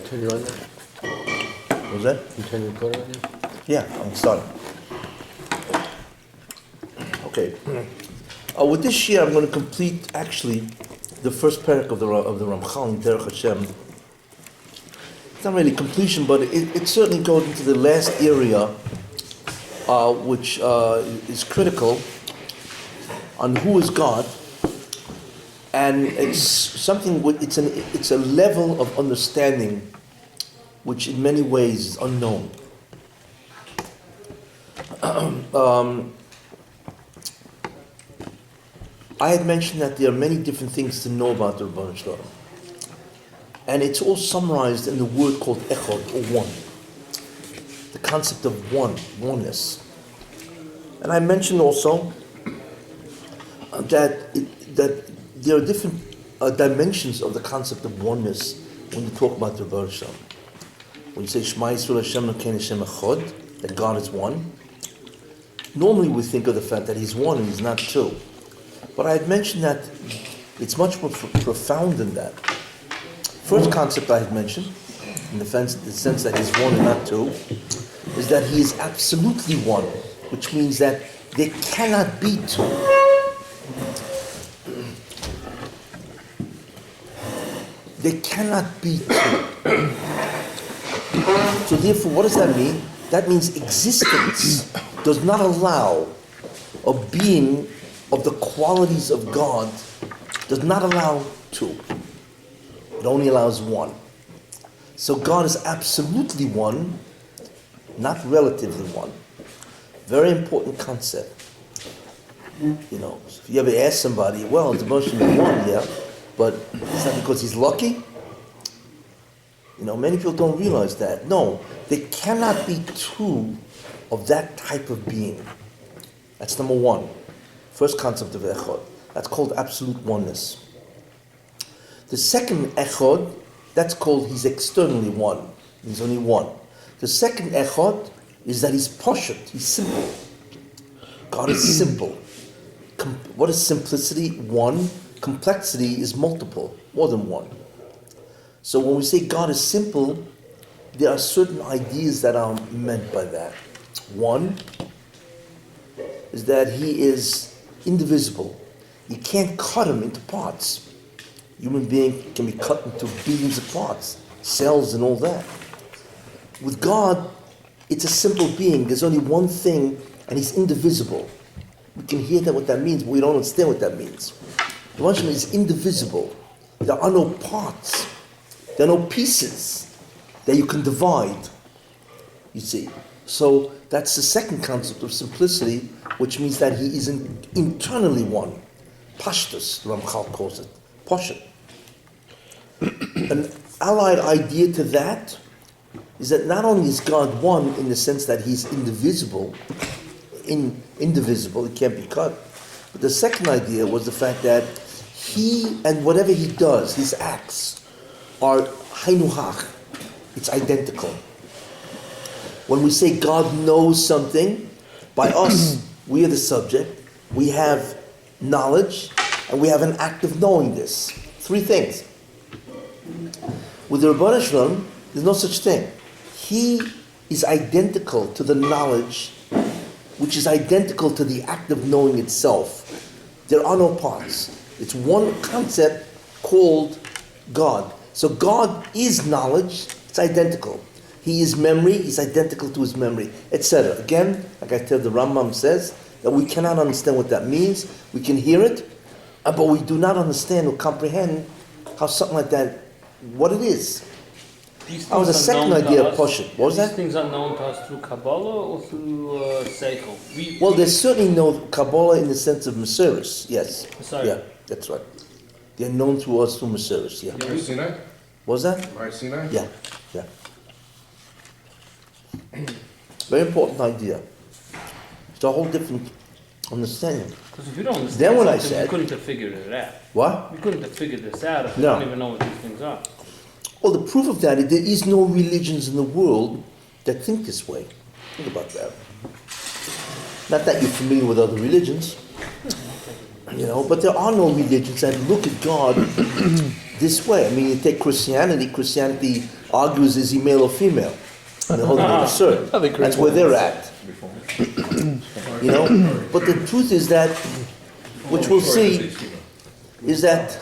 Turn you on there? What was that? You turn the recorder on there? Yeah, I'm starting. Okay. With this year, I'm going to complete actually the first parak of the Ramchal in Derech Hashem. It's not really completion, but it certainly goes into the last area, which is critical on who is God, and it's something. It's a level of understanding which, in many ways, is unknown. I had mentioned that there are many different things to know about the Rebbeinu Shalom. And it's all summarized in the word called echad, or one. The concept of oneness. And I mentioned also that there are different dimensions of the concept of oneness when you talk about the Rebbeinu Shalom. When you say Shema Yisrael Hashem Elokeinu Hashem Echad, that God is one, normally we think of the fact that He's one and He's not two. But I had mentioned that it's much more profound than that. First concept I had mentioned, in the sense that He's one and not two, is that He is absolutely one, which means that there cannot be two. There cannot be two. So therefore, what does that mean? That means existence does not allow a being of the qualities of God, does not allow two. It only allows one. So God is absolutely one, not relatively one. Very important concept. You know, if you ever ask somebody, well, it's emotionally one, yeah, but it's not because he's lucky. You know, many people don't realize that. No, there cannot be two of that type of being. That's number one. First concept of echad. That's called absolute oneness. The second echad, that's called he's externally one. He's only one. The second echad is that he's poshut. He's simple. God is simple. What is simplicity? One. Complexity is multiple, more than one. So when we say God is simple, there are certain ideas that are meant by that. One is that He is indivisible. You can't cut Him into parts. Human being can be cut into billions of parts, cells and all that. With God, it's a simple being. There's only one thing, and He's indivisible. We can hear that what that means, but we don't understand what that means. The one is indivisible. There are no parts. There are no pieces that you can divide. You see. So that's the second concept of simplicity, which means that He is internally one. Pashtus, the Ramchal calls it. Poshet. An allied idea to that is that not only is God one in the sense that He's indivisible, indivisible, He can't be cut, but the second idea was the fact that He and whatever He does, His acts, are hainuhach. It's identical. When we say God knows something, by us, we are the subject, we have knowledge, and we have an act of knowing this. Three things. With the Rebbeinu Shalom, there's no such thing. He is identical to the knowledge, which is identical to the act of knowing itself. There are no parts. It's one concept called God. So God is knowledge, it's identical. He is memory, he's identical to His memory, etc. Again, like I said, the Rambam says that we cannot understand what that means. We can hear it, but we do not understand or comprehend how something like that, what it is. That was the second idea of Poshet. What was that? These things are known to us through Kabbalah or through Seichel? Well, there's certainly no Kabbalah in the sense of Mesiris, yes. Sorry. Yeah, that's right. They're known to us through Mesiris, yeah. Ma'ar Sinai? What was that? Ma'ar Sinai? Yeah, yeah. Very important idea. It's a whole different understanding. Because if you don't understand Then when I something, said- you couldn't have figured it out. What? You couldn't have figured this out if you No. don't even know what these things are. Well, the proof of that is there is no religions in the world that think this way. Think about that. Not that you're familiar with other religions, you know, but there are no religions that look at God this way. I mean, you take Christianity. Christianity argues, is he male or female? And they're holding it absurd. That's where they're at. You know? But the truth is that, which we'll see, is that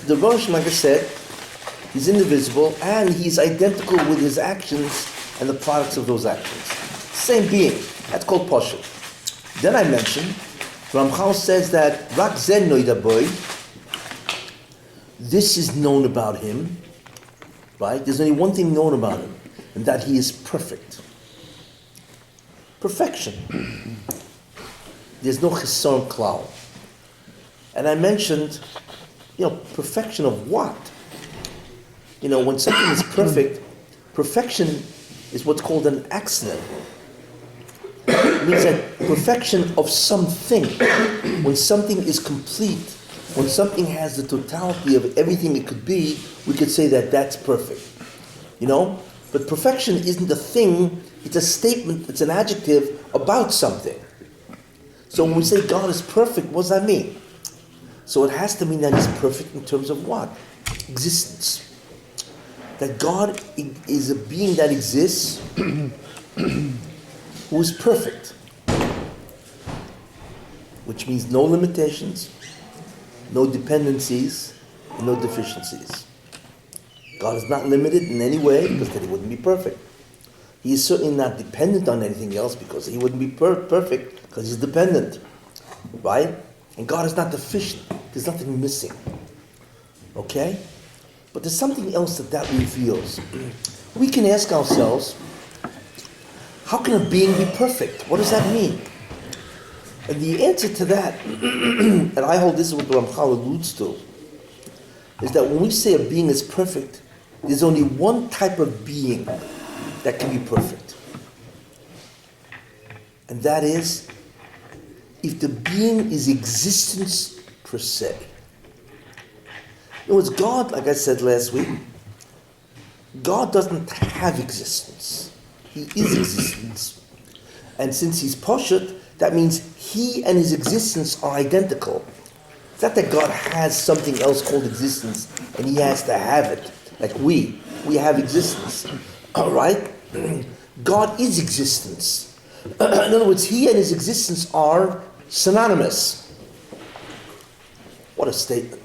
the Rosh, like I said, he's indivisible and he's identical with his actions and the products of those actions. Same being. That's called Poshet. Then I mentioned, Ramchal says that Rak Zen Noidaboy, this is known about him, right? There's only one thing known about him, and that he is perfect. Perfection. There's no Chesson Klal. And I mentioned, perfection of what? When something is perfect, perfection is what's called an accident. It means that perfection of something, when something is complete, when something has the totality of everything it could be, we could say that that's perfect. But perfection isn't a thing, it's a statement, it's an adjective about something. So when we say God is perfect, what does that mean? So it has to mean that he's perfect in terms of what? Existence. That God is a being that exists who is perfect. Which means no limitations, no dependencies, and no deficiencies. God is not limited in any way because then he wouldn't be perfect. He is certainly not dependent on anything else because he wouldn't be perfect because he's dependent. Right? And God is not deficient. There's nothing missing. Okay? But there's something else that reveals. We can ask ourselves, how can a being be perfect? What does that mean? And the answer to that, and I hold this is what the Ramchal alludes to, is that when we say a being is perfect, there's only one type of being that can be perfect. And that is, if the being is existence per se. In other words, God, like I said last week, God doesn't have existence. He is existence. And since he's Poshet, that means he and his existence are identical. It's not that God has something else called existence and he has to have it. Like we have existence. All right? God is existence. In other words, he and his existence are synonymous. What a statement.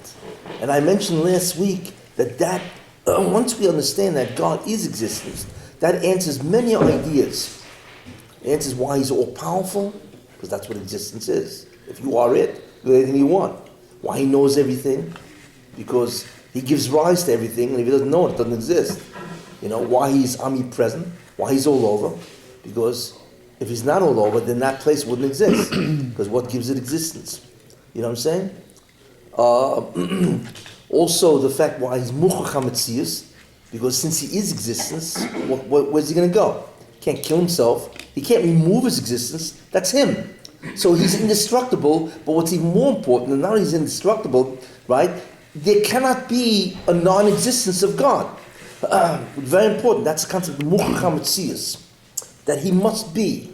And I mentioned last week that once we understand that God is existence, that answers many ideas. It answers why he's all-powerful, because that's what existence is. If you are it, you do anything you want. Why he knows everything, because he gives rise to everything, and if he doesn't know it, it doesn't exist. Why he's omnipresent, why he's all over, because if he's not all over, then that place wouldn't exist, because what gives it existence? You know what I'm saying? Also, the fact why he's Muchach HaMetzius, because since he is existence, where's he going to go? He can't kill himself. He can't remove his existence. That's him. So he's indestructible, but what's even more important, and now he's indestructible, right? There cannot be a non-existence of God. Very important. That's the concept of Muchach HaMetzius, that he must be.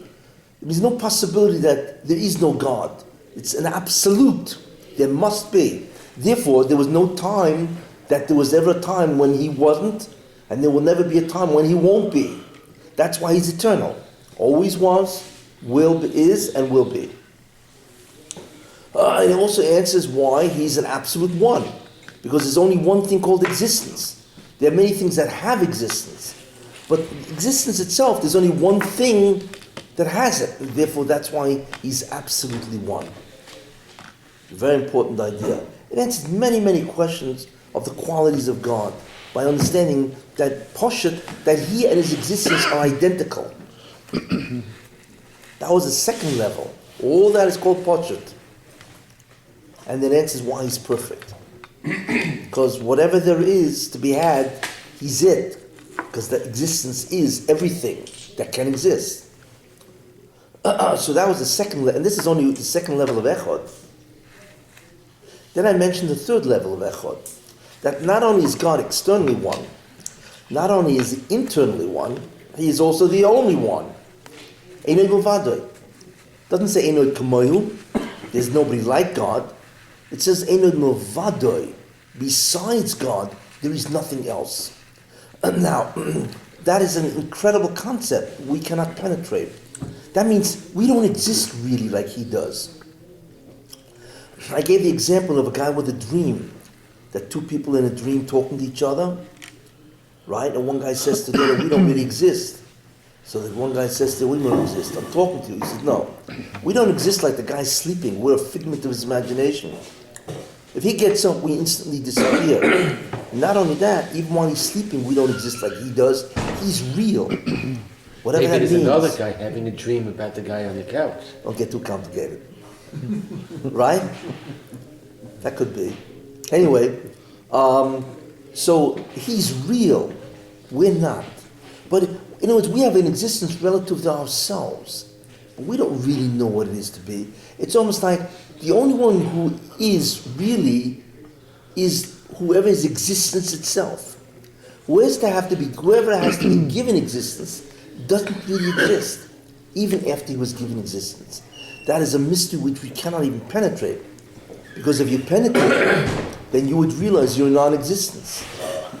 There's no possibility that there is no God. It's an absolute. There must be. Therefore, there was no time that there was ever a time when he wasn't, and there will never be a time when he won't be. That's why he's eternal. Always was, is, and will be. And it also answers why he's an absolute one. Because there's only one thing called existence. There are many things that have existence. But existence itself, there's only one thing that has it. And therefore, that's why he's absolutely one. Very important idea. It answers many, many questions of the qualities of God by understanding that Poshet, that he and his existence are identical. That was the second level. All that is called Poshet. And then answers why he's perfect. Because whatever there is to be had, he's it. Because that existence is everything that can exist. So that was the second level, and this is only the second level of Echad. Then I mentioned the third level of Echad, that not only is God externally one, not only is he internally one, he is also the only one. Einod Milvadoi. Doesn't say Einod Kamoyu, there's nobody like God. It says Einod Milvadoi, besides God, There is nothing else. Now, that is an incredible concept we cannot penetrate. That means we don't exist really like he does. I gave the example of a guy with a dream, that two people in a dream talking to each other, right? And one guy says to the other, we don't really exist. So the one guy says to him, we don't exist. I'm talking to you. He says, no, we don't exist like the guy's sleeping. We're a figment of his imagination. If he gets up, we instantly disappear. Not only that, even while he's sleeping, we don't exist like he does. He's real. Whatever Maybe that there's means. another guy having a dream about the guy on the couch. Don't get too complicated. Right? That could be. Anyway, so he's real. We're not. But in other words, we have an existence relative to ourselves. But we don't really know what it is to be. It's almost like the only one who is really is whoever is existence itself. Whoever has to be given existence doesn't really exist, even after he was given existence. That is a mystery which we cannot even penetrate. Because if you penetrate it, then you would realize you're non-existence.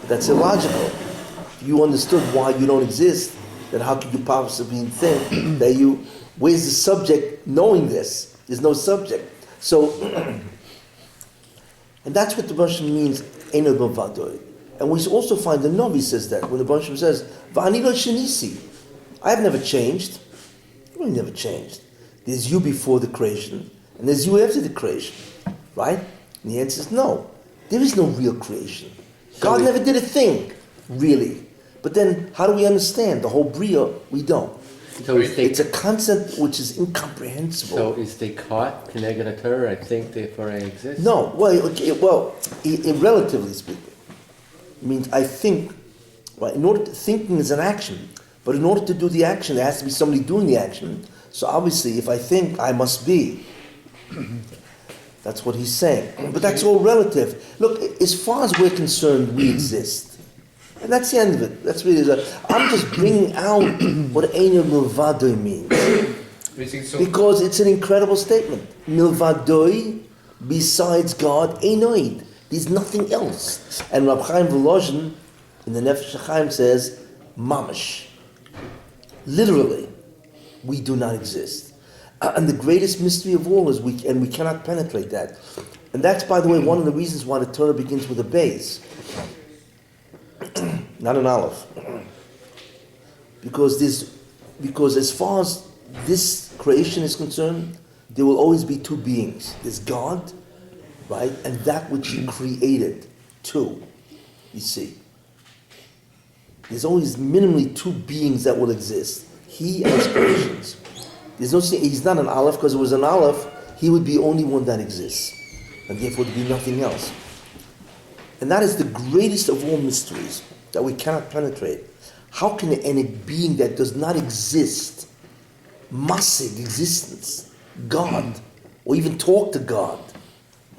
That's illogical. If you understood why you don't exist, then how could you possibly think that you, where's the subject knowing this? There's no subject. So, and that's what the Russian means, Eno Bavadoi. And we also find the Novi says that, when the Russian says, V'ani lo shenisi, I have never changed. Well, you never changed. There's you before the creation, and there's you after the creation, right? And the answer is no. There is no real creation. God never did a thing, really. But then, how do we understand the whole Brio? We don't. So It's a concept which is incomprehensible. So is Descartes connected to Torah? I think, therefore I exist? No, well, relatively speaking, it means I think. Well, thinking is an action, but in order to do the action, there has to be somebody doing the action. So obviously, if I think, I must be. That's what he's saying. But that's all relative. Look, as far as we're concerned, we exist. And that's the end of it. That's really I'm just bringing out what Eino Milvadoi means. Because it's an incredible statement. Milvadoi, besides God, Einoid. There's nothing else. And Rabbi Chaim Volozhin, in the Nefesh HaChaim, says, Mamash. Literally, we do not exist. And the greatest mystery of all is we cannot penetrate that. And that's, by the way, one of the reasons why the Torah begins with a base. Not an aleph. Because as far as this creation is concerned, there will always be two beings. There's God, right? And that which He created, two. You see. There's always minimally two beings that will exist. He and His creations. He's not an aleph, because if it was an aleph, He would be only one that exists. And therefore there would be nothing else. And that is the greatest of all mysteries that we cannot penetrate. How can any being that does not exist, masig existence, God, or even talk to God?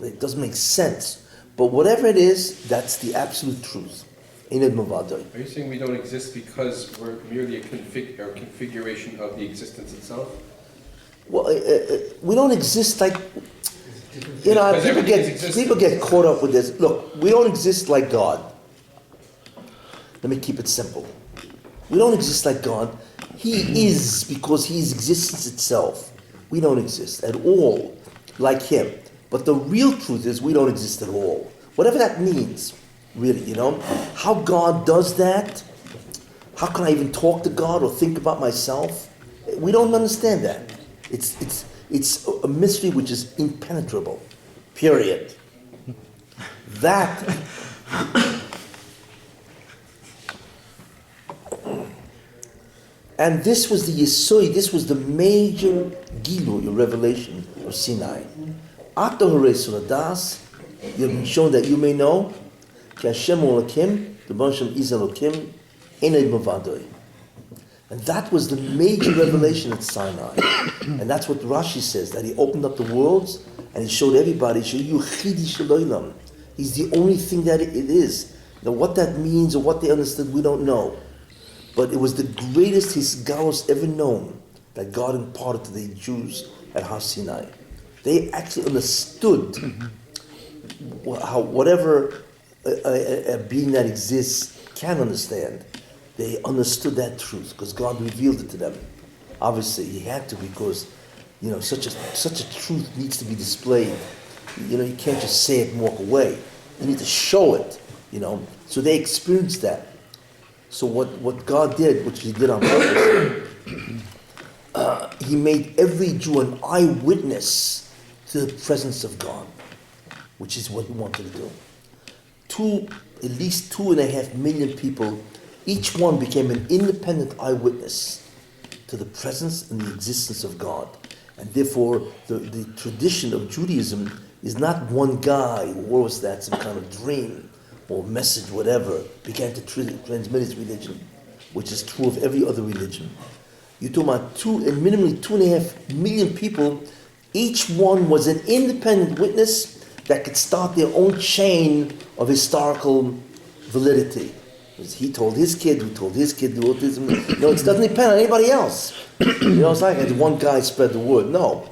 It doesn't make sense. But whatever it is, that's the absolute truth. Are you saying we don't exist because we're merely a configuration of the existence itself? Well, we don't exist like... You know, people get caught up with this. Look, we don't exist like God. Let me keep it simple. We don't exist like God. He is because He is existence itself. We don't exist at all like Him. But the real truth is we don't exist at all. Whatever that means, really, you know. How God does that, how can I even talk to God or think about myself? We don't understand that. It's a mystery which is impenetrable, period. That, and this was the Yesoi, this was the major Gilu, your revelation of Sinai. Ato Hare Suradas, you have been shown that you may know, Ki Hashem Elokim, the Hashem is Elokim, Ened Mavadoi. And that was the major revelation at Sinai. And that's what Rashi says, that He opened up the worlds and He showed everybody, He's the only thing that it is. Now what that means or what they understood, we don't know. But it was the greatest Hisgalos ever known that God imparted to the Jews at Har Sinai. They actually understood how whatever a being that exists can understand. They understood that truth because God revealed it to them. Obviously, He had to because, such a truth needs to be displayed. You can't just say it and walk away. You need to show it. So they experienced that. So what God did, which He did on purpose, He made every Jew an eyewitness to the presence of God, which is what He wanted to do. At least 2.5 million people, each one became an independent eyewitness to the presence and the existence of God. And therefore, the tradition of Judaism is not one guy who was that some kind of dream or message, whatever, began to transmit his religion, which is true of every other religion. You're talking about minimally 2.5 million people. Each one was an independent witness that could start their own chain of historical validity. He told his kid, who told his kid, who told his... it doesn't depend on anybody else. It's like one guy spread the word. No.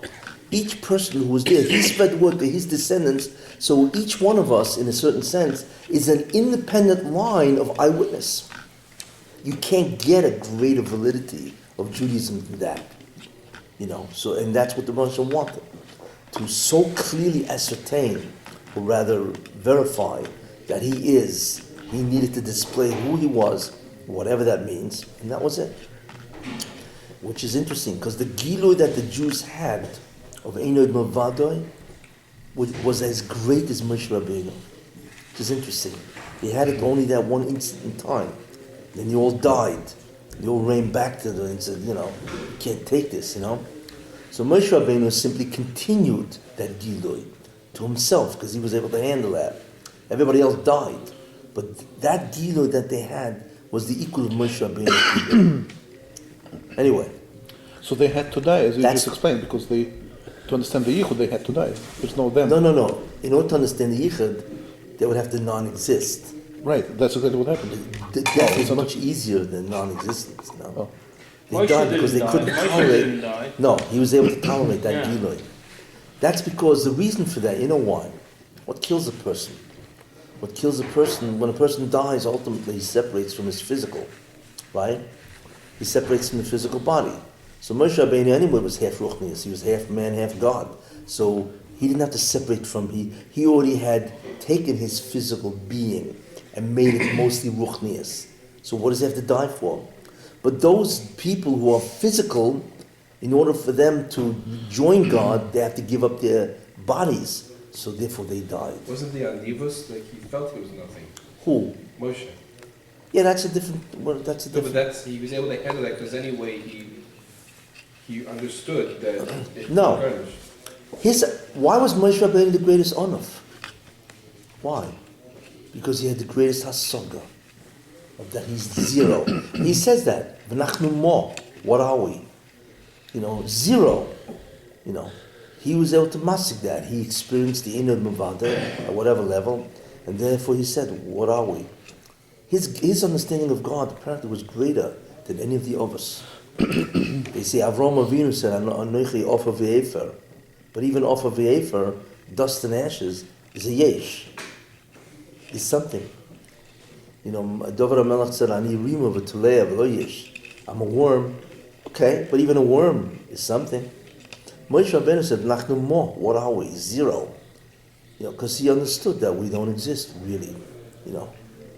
Each person who was there, he spread the word to his descendants. So each one of us, in a certain sense, is an independent line of eyewitness. You can't get a greater validity of Judaism than that. So, and that's what the Rosh wanted. To so clearly ascertain, or rather verify, that He needed to display who He was, whatever that means, and that was it. Which is interesting, because the Gilui that the Jews had of Einod Mavadoi was as great as Moshe Rabbeinu, which is interesting. They had it only that one instant in time. Then they all died. They all ran back to them and said, you can't take this, So Moshe Rabbeinu simply continued that Gilui to himself, because he was able to handle that. Everybody else died. But that Gilui that they had was the equal of Moshe Rabbeinu. Anyway. So they had to die, as you just explained, because to understand the Yichud, they had to die. There's no them. No. In order to understand the Yichud, they would have to non-exist. Right, that's exactly what happened. The death is much easier than non-existence. No? Oh. They died because they couldn't tolerate. No, he was able to tolerate that Gilui. That's because the reason for that, you know why? What kills a person? What kills a person, when a person dies, ultimately he separates from his physical, right? He separates from the physical body. So Moshe Rabbeinu anyway was half Ruchnius. He was half man, half God. So he didn't have to separate from, he already had taken his physical being and made it mostly Ruchnius. So what does he have to die for? But those people who are physical, in order for them to join God, they have to give up their bodies. So therefore they died. Wasn't the Anivus, he felt he was nothing? Who? Moshe. Yeah, that's a different. No, but he was able to handle that because anyway he understood that it No. furnished. Why was Moshe Rabbeinu the greatest Onuf? Why? Because he had the greatest hasaga. That he's zero. He says that. V'nachnu mo. What are we? Zero. He was able to masik that. He experienced the inner mavada at whatever level, and therefore he said, "What are we?" His understanding of God apparently was greater than any of the others. They say Avraham Avinu said, "Anochi ofer v'efer," but even ofer v'efer, dust and ashes, is a yesh. Is something. Dover HaMelech said, "Ani rima v'tulei v'lo yesh." I'm a worm. Okay, but even a worm is something. Moshe Rabbeinu said, "Nachnu mo." What are we? Zero. Because he understood that we don't exist really.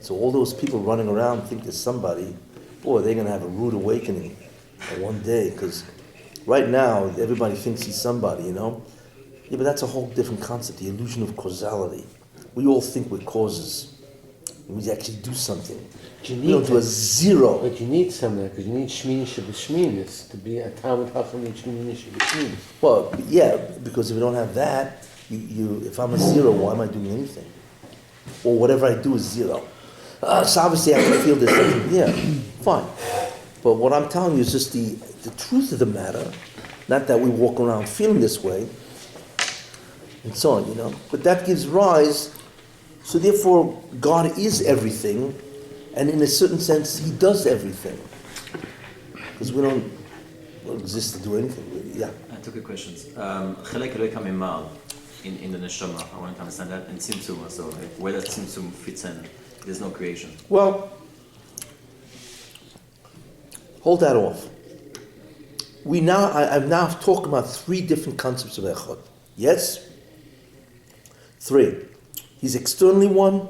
So all those people running around think there's somebody. Boy, they're going to have a rude awakening one day. Because right now everybody thinks he's somebody. Yeah, but that's a whole different concept. The illusion of causality. We all think we're causes. We actually do something. We don't do a zero. But you need something, because you need Shmini Shebeshminis to be a Talmud Chacham in Shmini Shebeshminis. Well, yeah, because if we don't have that, if I'm a zero, why am I doing anything? Or whatever I do is zero. So obviously I have to feel this. Yeah, fine. But what I'm telling you is just the truth of the matter. Not that we walk around feeling this way, and so on, But that gives rise. So therefore, God is everything, and in a certain sense, He does everything. Because we don't exist to do anything, really. Yeah. Two good questions. Chelek Eloi Kamimar. in the neshama. I want to understand that in tzimtzum. So where that tzimtzum fits in, there's no creation. Well, hold that off. I'm now talking about three different concepts of echad. Yes? Three. He's externally one,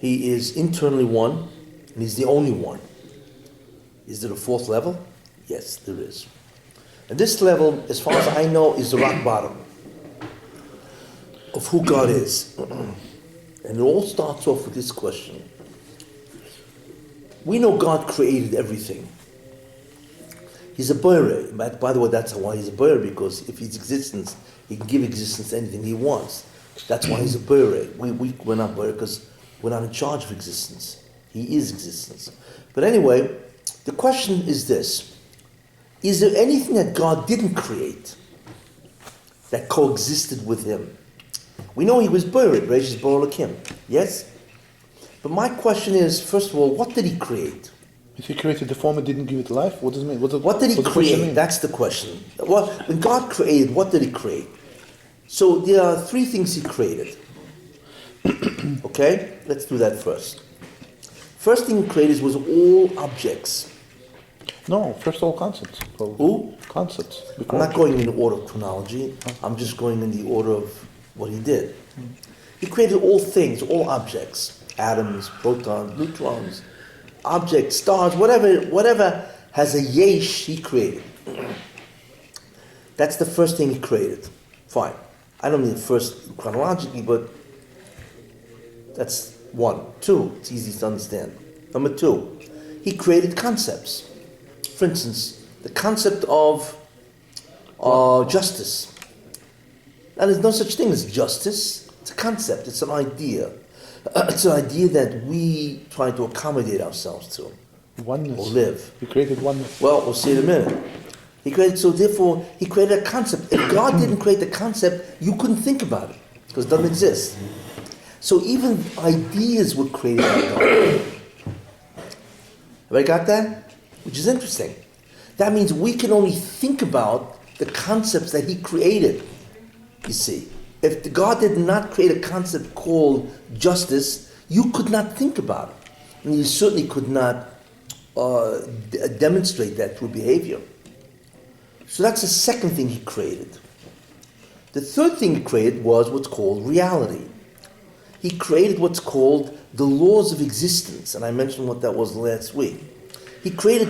he is internally one, and he's the only one. Is there a fourth level? Yes, there is. And this level, as far as I know, is the rock bottom of who God is. And it all starts off with this question. We know God created everything. He's a Brio. By the way, that's why he's a Brio, because if he's existence, he can give existence to anything he wants. That's why he's a Brio. We're not Brio because we're not in charge of existence. He is existence. But anyway, the question is this. Is there anything that God didn't create that coexisted with him? We know he was Brio, Reishis Boro Lakim. Yes? But my question is, first of all, what did he create? If he created the form and didn't give it life, what does it mean? What did he create? That's the question. Well, when God created, what did he create? So there are three things he created. Okay? Let's do that first. First thing he created was all objects. No, first all concepts. Who? Concepts. I'm not going in the order of chronology. I'm just going in the order of what he did. He created all things, all objects. Atoms, protons, neutrons, objects, stars, whatever has a yesh, he created. That's the first thing he created. Fine. I don't mean first chronologically, but that's one. Two, it's easy to understand. Number two, he created concepts. For instance, the concept of justice. Now, there's no such thing as justice. It's a concept. It's an idea. It's an idea that we try to accommodate ourselves to. Oneness. Or live. He created oneness. Well, we'll see in a minute. He created a concept. If God didn't create the concept, you couldn't think about it, because it doesn't exist. So even ideas were created by God. Have I got that? Which is interesting. That means we can only think about the concepts that he created, you see. If God did not create a concept called justice, you could not think about it. And you certainly could not demonstrate that through behavior. So that's the second thing he created. The third thing he created was what's called reality. He created what's called the laws of existence, and I mentioned what that was last week. He created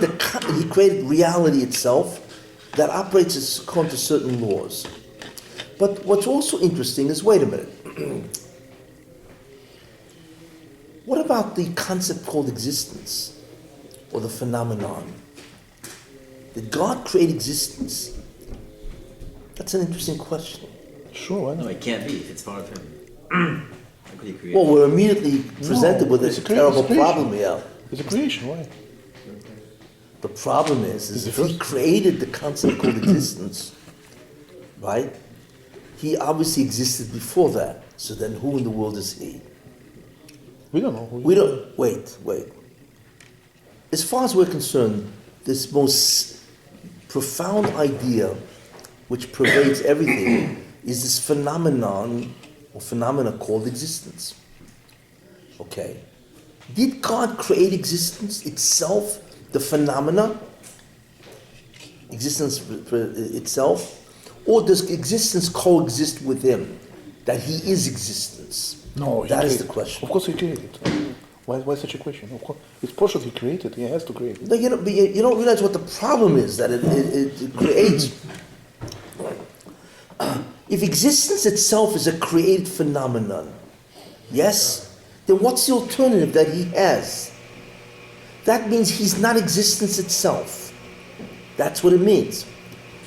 reality itself that operates according to certain laws. But what's also interesting is, wait a minute. What about the concept called existence, or the phenomenon? Did God create existence? That's an interesting question. Sure, why No, not? it can't be if it's part of him. How could he create? Well, we're immediately presented with it's a a terrible creation. problem here. It's a creation, why? The problem is Is it if he first? created the concept called existence, right? He obviously existed before that. So then who in the world is he? We don't know. We don't, wait. As far as we're concerned, this most profound idea which pervades everything is this phenomenon or phenomena called existence. Okay. Did God create existence itself, the phenomena, existence itself, or does existence coexist with him, that he is existence? No, That is created. the question. Of course he created. Why such a question? Of course, it's partial he created. He has to create it. No, but you don't realize what the problem is that it creates. If existence itself is a created phenomenon, yes, then what's the alternative that he has? That means he's not existence itself. That's what it means.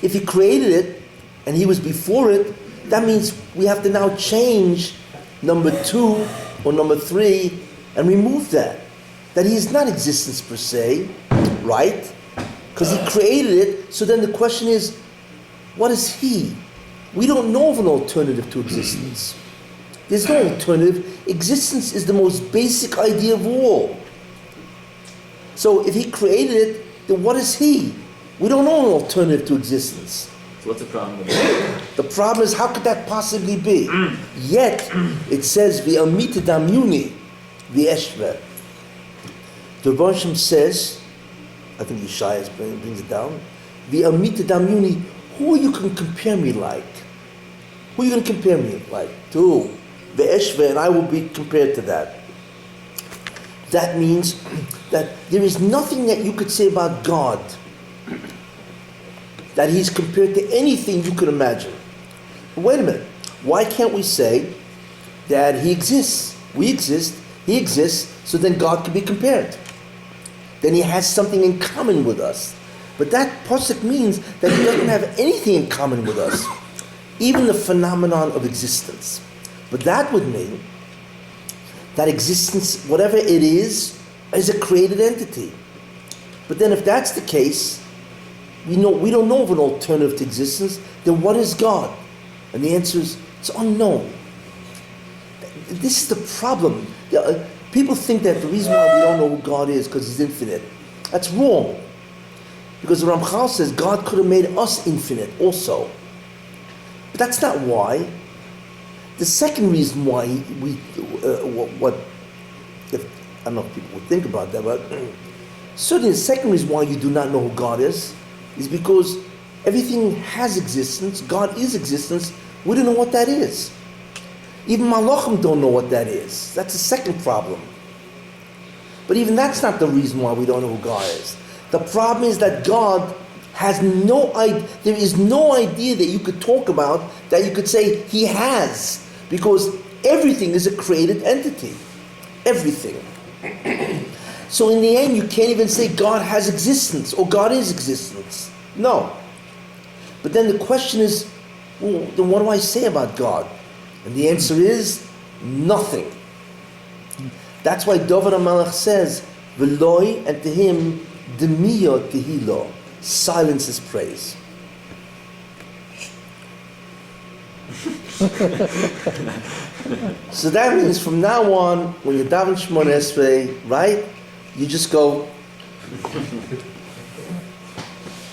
If he created it and he was before it, that means we have to now change number 2 or number 3 and remove that. That he is not existence per se, right? Because he created it, so then the question is, what is he? We don't know of an alternative to existence. There's no alternative. Existence is the most basic idea of all. So if he created it, then what is he? We don't know an alternative to existence. So what's the problem with that? The problem is, how could that possibly be? Yet, it says, V'amita damyuni v'eshver. The Rebbe Hashem says, I think Yeshaya brings it down, V'amita damyuni, who you can compare me like? Who are you going to compare me like? To v'eshver, and I will be compared to that. That means that there is nothing that you could say about God that he's compared to anything you could imagine. But wait a minute. Why can't we say that he exists? We exist, he exists, so then God can be compared. Then he has something in common with us. But that pasuk means that he doesn't have anything in common with us, even the phenomenon of existence. But that would mean that existence, whatever it is a created entity. But then if that's the case, we don't know of an alternative to existence, then what is God? And the answer is, it's unknown. This is the problem. People think that the reason why we don't know who God is because he's infinite. That's wrong. Because the Ramchal says God could have made us infinite also. But that's not why. The second reason why I don't know if people would think about that, but certainly the second reason why you do not know who God is because everything has existence, God is existence, we don't know what that is. Even Malachim don't know what that is. That's the second problem. But even that's not the reason why we don't know who God is. The problem is that God has no idea, there is no idea that you could talk about, that you could say he has, because everything is a created entity. Everything. So in the end, you can't even say God has existence or God is existence. No. But then the question is, well, then what do I say about God? And the answer is nothing. That's why David HaMelech says, V'loi, and to him, Demiya tehilo, silence is praise. So that means from now on, when you daven Shemona Esrei, right, you just go.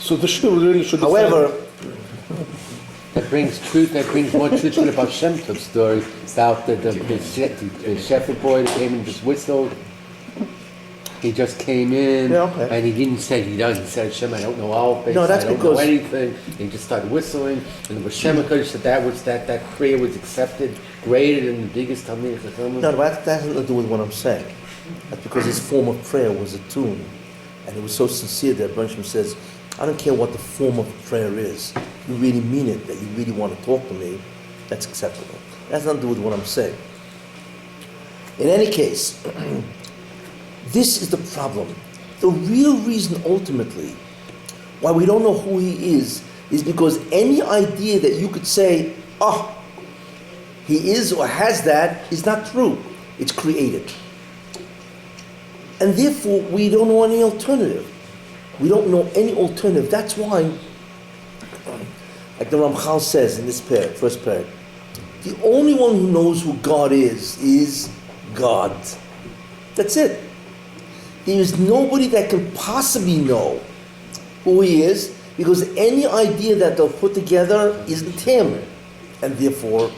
So the shul really should. However, that brings more truth to the Baal Shem Tov story about the shepherd boy that came and just whistled. He just came in, and he didn't say, he said, Hashem, I don't know all things, no, that's I don't because know anything. He just started whistling, and the Hashem HaKadosh said that prayer was accepted, greater than the biggest Talmid Chacham. No, that has nothing to do with what I'm saying. That's because his form of prayer was a tune, and it was so sincere that Brensham says, I don't care what the form of prayer is. If you really mean it, that you really want to talk to me, that's acceptable. That has nothing to do with what I'm saying. In any case, this is the problem. The real reason, ultimately, why we don't know who he is because any idea that you could say, he is or has that, is not true. It's created. And therefore, we don't know any alternative. We don't know any alternative. That's why, like the Ramchal says in this first paragraph, the only one who knows who God is God. That's it. There is nobody that can possibly know who he is, because any idea that they'll put together isn't him, and therefore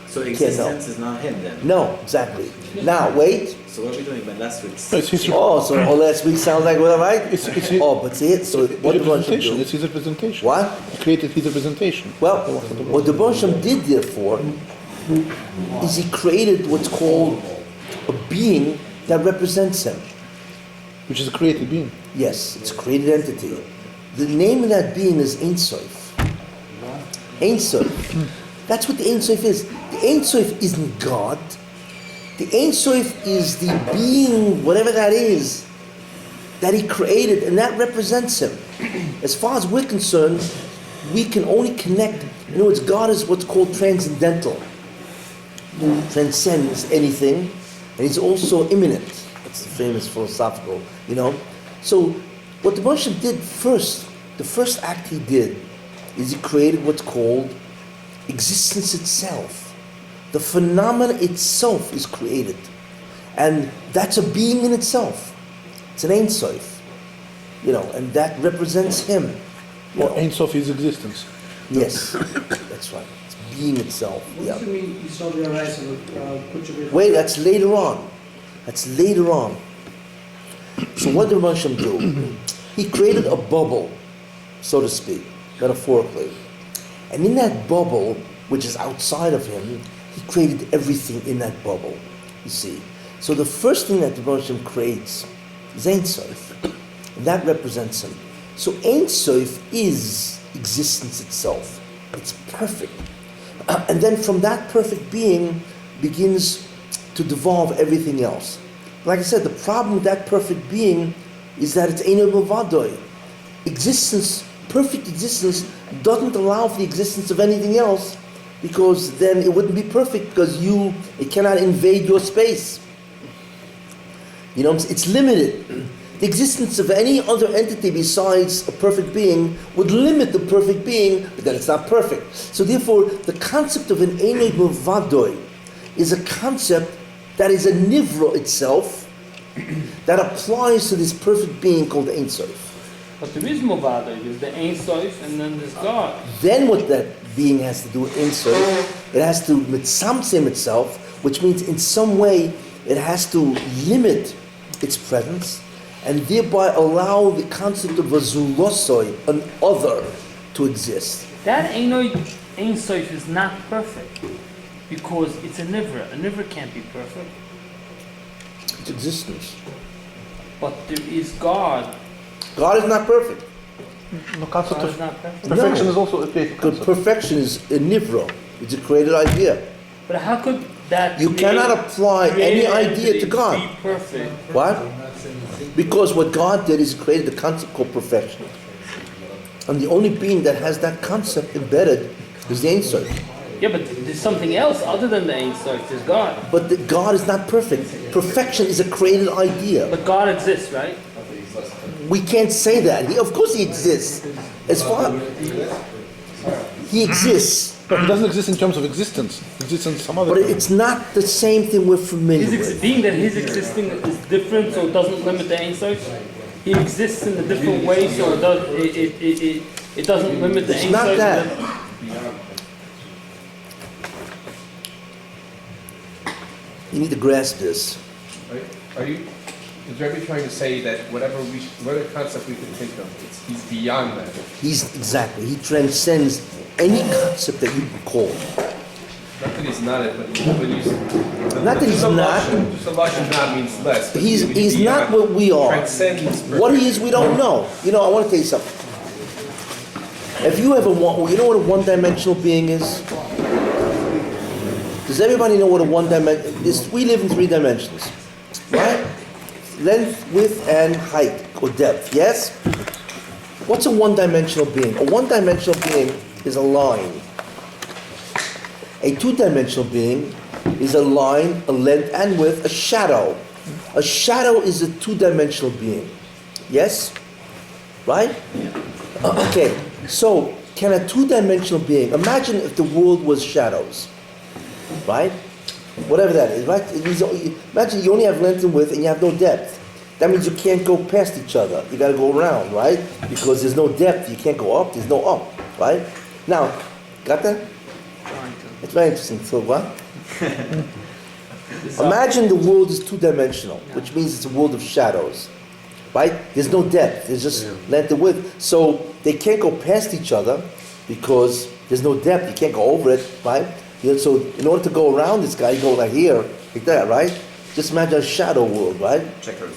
So existence is not him then? no, exactly. Now wait. So what are we doing by last week's? It's his, Last week sounds like what, right? it's his, But see it. So what the Baal Shem representation. do? It's his representation. What? He created his representation. Well, what the Baal Shem did, therefore, is he created what's called a being that represents him. Which is a created being. Yes, it's a created entity. The name of that being is Ein Sof. Ein Sof. That's what the Ein Sof is. The Ein Sof isn't God. The Ein Sof is the being, whatever that is, that he created, and that represents him. As far as we're concerned, we can only connect. In other words, God is what's called transcendental. He transcends anything, and he's also immanent. That's the famous philosophical, So, what the Baal Shem did first, the first act he did, is he created what's called existence itself. The phenomena itself is created. And that's a being in itself. It's an Ein Sof. And that represents him. Or Ein Sof is existence. Yes, that's right. It's being itself. What Yeah. does it mean you saw the horizon of Kuchavir? Wait, that's later on. That's later on. So what did Hashem do? He created a bubble, so to speak, metaphorically. And in that bubble, which is outside of him, he created everything in that bubble, you see. So the first thing that the Hashem creates is Ein Sof, and that represents him. So Ein Sof is existence itself. It's perfect. And then from that perfect being begins to devolve everything else. Like I said, the problem with that perfect being is that it's Ein Vadoi. Existence, perfect existence, doesn't allow for the existence of anything else, because then it wouldn't be perfect, because it cannot invade your space. You know, it's limited. The existence of any other entity besides a perfect being would limit the perfect being, but then it's not perfect. So therefore, the concept of an Ein Vadoi is a concept that is a nivra itself, that applies to this perfect being called Ein Sof. But there is Muhabba, there's the Ein Sof and then there's God. Then what that being has to do with Ein Sof, it has to mitzamtzim itself, which means in some way it has to limit its presence, and thereby allow the concept of a zulosoi, an other, to exist. That Ein Sof is not perfect because it's a nivra. A nivra can't be perfect. It's existence. But there is God. God is not perfect. No concept God is of not perfect. perfection No. is also a created Because concept. perfection is a nivra. It's a created idea. But how could that You cannot apply any created idea to entity God. be perfect? What? Because what God did is He created a concept called perfection. And the only being that has that concept embedded is the Ein Sof. Yeah, but there's something else other than the Ein Sof. There's God. But God is not perfect. Perfection is a created idea. But God exists, right? We can't say that. Of course He exists. As far He exists, But it doesn't exist in terms of existence. It exists in some other but terms. it's not the same thing we're familiar with. Being that his existing is different, so it doesn't limit the Ein Sof. He exists in a different way, so it doesn't limit the It's Ein not Sof. that. You need to grasp this. Is Rabbi trying to say that whatever concept we can think of, he's beyond that? He transcends any concept that you can call. Not that he's not it, but Not that he's not. Just a lashon not means less. but He's beyond, not what we are. Transcends What he is, we don't know. You know, I want to tell you something. If you ever want, you know what a one-dimensional being is? Does everybody know what a one-dimensional is? We live in 3 dimensions, right? Length, width, and height, or depth, yes? What's a one-dimensional being? A one-dimensional being is a line. A 2-dimensional being is a line, a length, and width, a shadow. A shadow is a 2-dimensional being. Yes? Right? Okay, so can a 2-dimensional being, imagine if the world was shadows, right? Whatever that is, right? Imagine you only have length and width and you have no depth. That means you can't go past each other. You got to go around, right? Because there's no depth. You can't go up. There's no up, right? Now, got that? It's very interesting. So what? Imagine the world is 2-dimensional, which means it's a world of shadows, right? There's no depth. There's just length and width. So they can't go past each other because there's no depth. You can't go over it, right? So in order to go around this guy, you go like here, like that, right? Just imagine a shadow world, right? Checkers.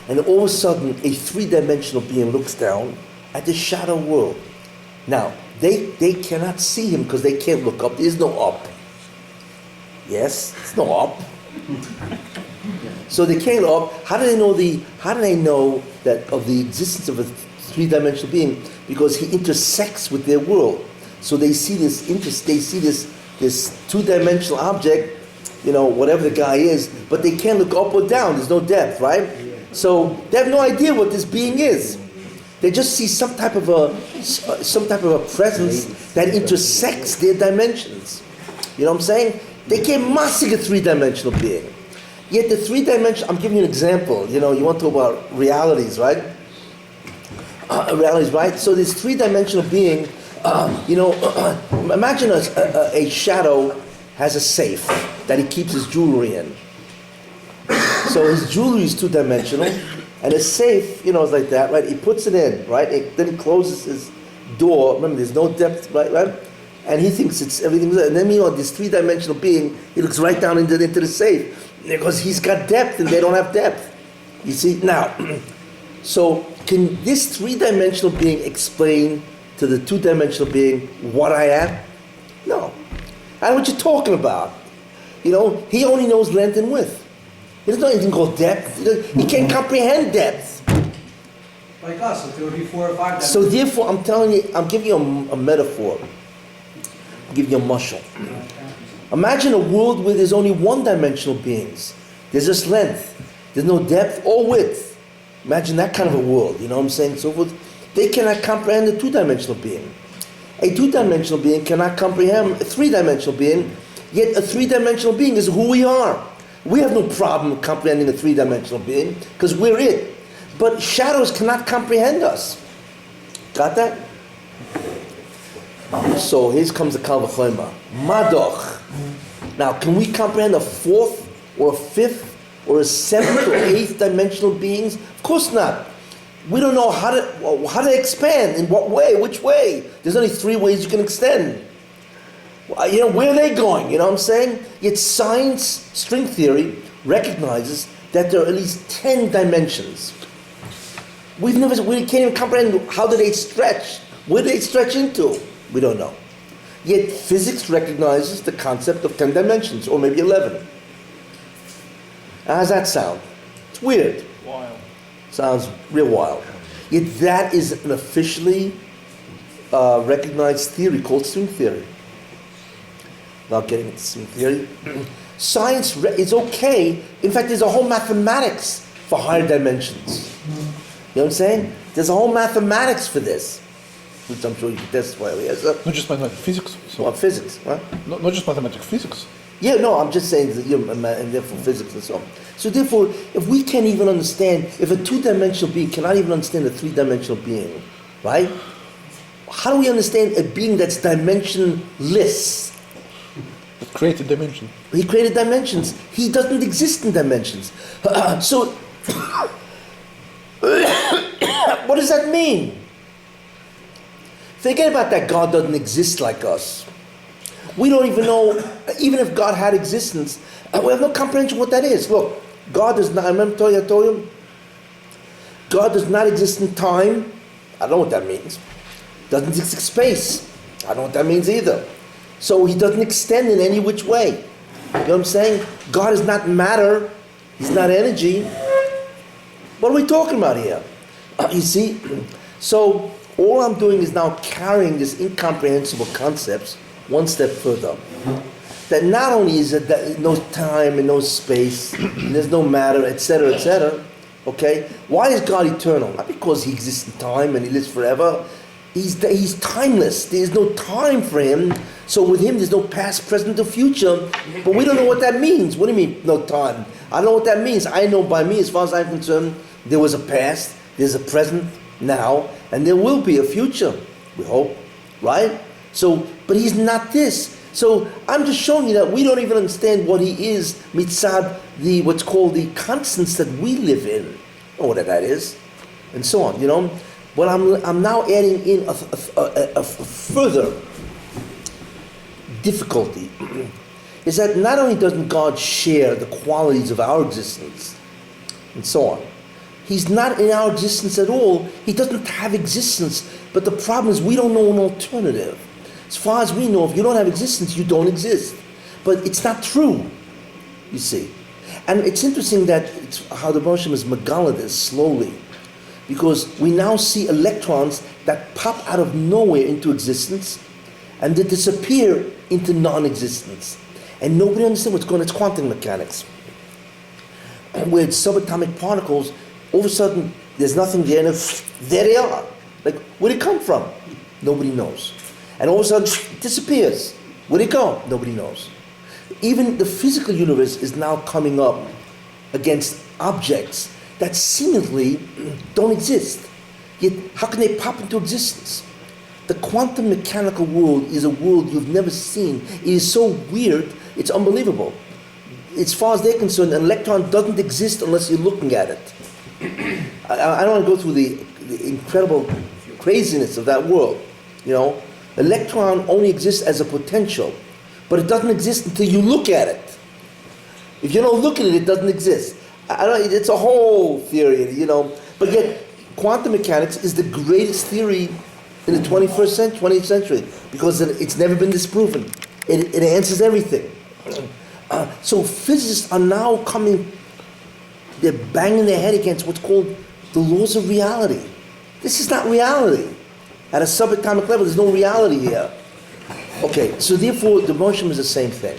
And all of a sudden, a 3-dimensional being looks down at the shadow world. Now, they cannot see him because they can't look up. There's no up. Yes, there's no up. So they can't up. How do they know that of the existence of a 3-dimensional being? Because he intersects with their world. So they see this 2-dimensional object, you know, whatever the guy is, but they can't look up or down. There's no depth, right? So they have no idea what this being is. They just see some type of a presence that intersects their dimensions. You know what I'm saying? They can't masig a 3-dimensional being. Yet the 3-dimensional, I'm giving you an example. You know, you want to talk about realities, right? realities, right? So this three-dimensional being, imagine a shadow has a safe that he keeps his jewelry in. So his jewelry is two-dimensional, and his safe, is like that, right? He puts it in, right? Then he closes his door. Remember, there's no depth, right? And he thinks it's everything. And then, this three-dimensional being, he looks right down into the safe because he's got depth and they don't have depth. You see? Now, so can this three-dimensional being explain to the two-dimensional being what I am? No. I know what you're talking about. He only knows length and width. He doesn't know anything called depth. He can't comprehend depth. Like us, if there would be 4 or 5 So therefore, I'm telling you, I'm giving you a metaphor. I'm giving you a mushal. Imagine a world where there's only one-dimensional beings. There's just length. There's no depth or width. Imagine that kind of a world, you know what I'm saying? So forth. They cannot comprehend a two-dimensional being. A two-dimensional being cannot comprehend a three-dimensional being, yet a three-dimensional being is who we are. We have no problem comprehending a three-dimensional being, because we're it. But shadows cannot comprehend us. Got that? So here comes the Kal V'chomer. Madoch. Now, can we comprehend a fourth or a fifth or a seventh or eighth dimensional beings? Of course not. We don't know how to expand, in what way, which way. There's only 3 ways you can extend. Where are they going? You know what I'm saying? Yet science, string theory, recognizes that there are at least 10 dimensions. We can't even comprehend how do they stretch. Where do they stretch into? We don't know. Yet physics recognizes the concept of 10 dimensions, or maybe 11. How does that sound? It's weird. Wild. Sounds real wild. Yet that is an officially recognized theory called string theory. Not getting into string theory. Science is okay. In fact, there's a whole mathematics for higher dimensions. You know what I'm saying? There's a whole mathematics for this, which I'm sure you can testify. Yes, Not just mathematics, physics. So physics, right? not just mathematics, physics. Yeah, no, I'm just saying that, and therefore physics and so on. So therefore, if we can't even understand, if a two-dimensional being cannot even understand a three-dimensional being, right? How do we understand a being that's dimensionless? It created dimension. He created dimensions. He doesn't exist in dimensions. So, what does that mean? Forget about that God doesn't exist like us. We don't even know, even if God had existence, we have no comprehension what that is. Look, God does not, I told you, God does not exist in time. I don't know what that means. Doesn't exist in space. I don't know what that means either. So he doesn't extend in any which way. You know what I'm saying? God is not matter. He's not energy. What are we talking about here? You see? So all I'm doing is now carrying these incomprehensible concepts one step further. That not only is it that no time and no space, and there's no matter, etc., etc. Okay? Why is God eternal? Not because he exists in time and he lives forever. He's timeless. There's no time for him. So with him, there's no past, present, or future. But we don't know what that means. What do you mean, no time? I don't know what that means. I know by me, as far as I'm concerned, there was a past, there's a present now, and there will be a future, we hope. Right? So, but he's not this. So I'm just showing you that we don't even understand what he is mitzad what's called the constants that we live in. I don't know what that is, and so on. You know, but I'm now adding in a further difficulty is that not only doesn't God share the qualities of our existence, and so on. He's not in our existence at all. He doesn't have existence. But the problem is we don't know an alternative. As far as we know, if you don't have existence, you don't exist. But it's not true, you see. And it's interesting that how the Hashem is megala this slowly. Because we now see electrons that pop out of nowhere into existence and they disappear into non-existence. And nobody understands what's going on. It's quantum mechanics. And where subatomic particles, all of a sudden, there's nothing there, and there they are. Like, where'd it come from? Nobody knows. And all of a sudden, it disappears. Where'd it go? Nobody knows. Even the physical universe is now coming up against objects that seemingly don't exist. Yet, how can they pop into existence? The quantum mechanical world is a world you've never seen. It is so weird, it's unbelievable. As far as they're concerned, an electron doesn't exist unless you're looking at it. I don't want to go through the incredible craziness of that world. You know, electron only exists as a potential, but it doesn't exist until you look at it. If you don't look at it, it doesn't exist. It's a whole theory, you know. But yet, quantum mechanics is the greatest theory in the 20th century, because it's never been disproven. It answers everything. So physicists are now they're banging their head against what's called the laws of reality. This is not reality. At a subatomic level, there's no reality here. Okay, so therefore, the motion is the same thing.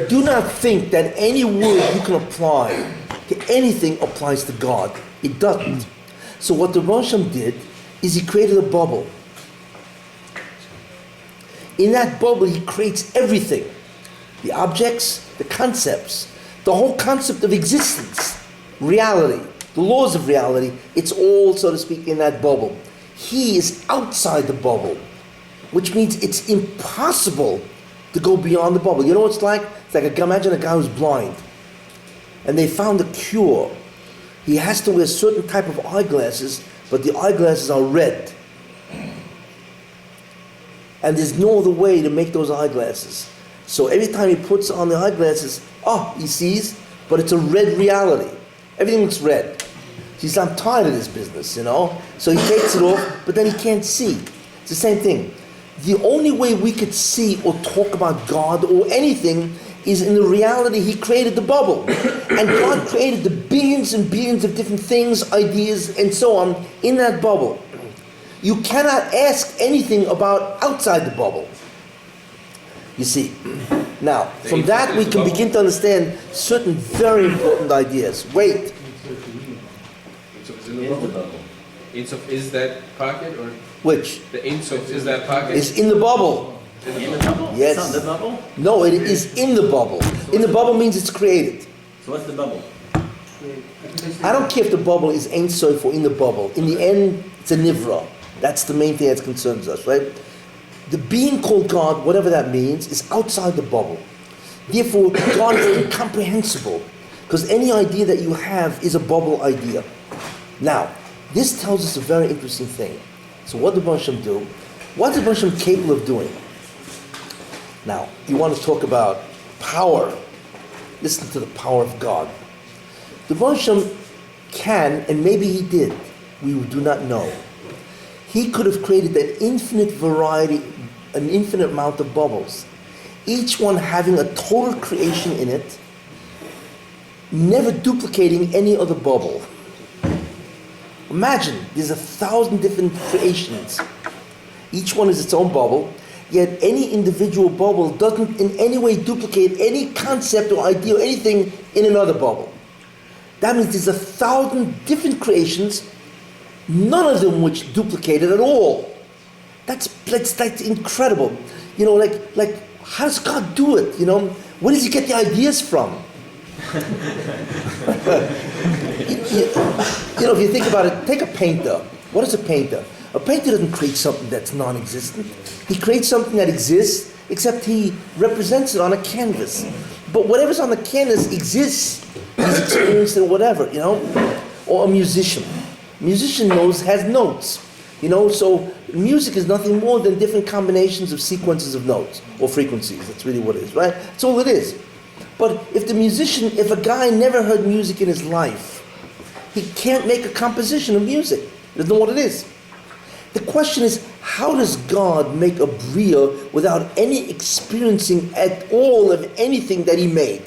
Do not think that any word you can apply to anything applies to God. It doesn't. So what the Rosham did is he created a bubble. In that bubble, he creates everything. The objects, the concepts, the whole concept of existence, reality, the laws of reality, it's all, so to speak, in that bubble. He is outside the bubble, which means it's impossible to go beyond the bubble. You know what it's like? It's like, imagine a guy who's blind, and they found a cure. He has to wear certain type of eyeglasses, but the eyeglasses are red. And there's no other way to make those eyeglasses. So every time he puts on the eyeglasses, he sees, but it's a red reality. Everything looks red. He says, I'm tired of this business, you know? So he takes it off, but then he can't see. It's the same thing. The only way we could see or talk about God or anything is in the reality he created the bubble. And God created the billions and billions of different things, ideas, and so on in that bubble. You cannot ask anything about outside the bubble. You see. Now, from that we can begin to understand certain very important ideas. Wait. Ein Sof is that pocket, or Which? the Ein Sof is that pocket? Is in the bubble. In the bubble? Yes. It's not the bubble? No, it is in the bubble. In the bubble means it's created. So what's the bubble? I don't care if the bubble is Ein Sof or in the bubble. In the end, it's a Nivra. That's the main thing that concerns us, right? The being called God, whatever that means, is outside the bubble. Therefore, God is incomprehensible, because any idea that you have is a bubble idea. Now, this tells us a very interesting thing. So what did Hashem do? What is Hashem capable of doing? Now, you want to talk about power. Listen to the power of God. The Hashem can, and maybe he did, we do not know. He could have created an infinite variety, an infinite amount of bubbles, each one having a total creation in it, never duplicating any other bubble. Imagine, there's 1,000 different creations. Each one is its own bubble, yet any individual bubble doesn't in any way duplicate any concept or idea or anything in another bubble. That means there's 1,000 different creations, none of them which duplicated at all. That's incredible. You know, like how does God do it? You know, where does he get the ideas from? You know, if you think about it, take a painter. What is a painter? A painter doesn't create something that's non-existent. He creates something that exists, except he represents it on a canvas. But whatever's on the canvas exists. He's experienced it or whatever, you know. Or a musician. Musician has notes, you know, so music is nothing more than different combinations of sequences of notes or frequencies. That's really what it is, right? That's all it is. But if a guy never heard music in his life, he can't make a composition of music. He doesn't know what it is. The question is, how does God make a Brio without any experiencing at all of anything that he made?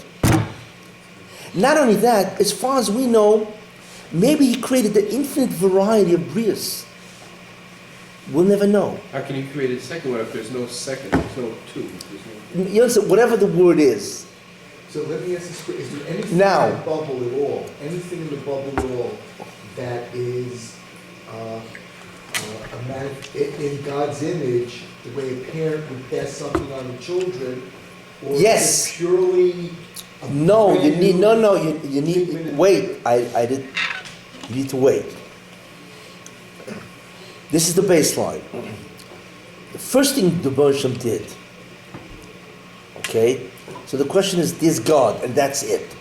Not only that, as far as we know, maybe he created the infinite variety of Brios. We'll never know. How can you create a second one if there's no second, there's no two? You understand, whatever the word is. So let me ask this quick, is there anything Now. in the bubble at all, anything in the bubble at all that is in God's image, the way a parent would pass something on to children? Or Yes. is it purely a No, you brand need, new no, you need, treatment? wait, you need to wait. This is the baseline. The first thing the Hashem did, okay? So the question is, there's God, and that's it.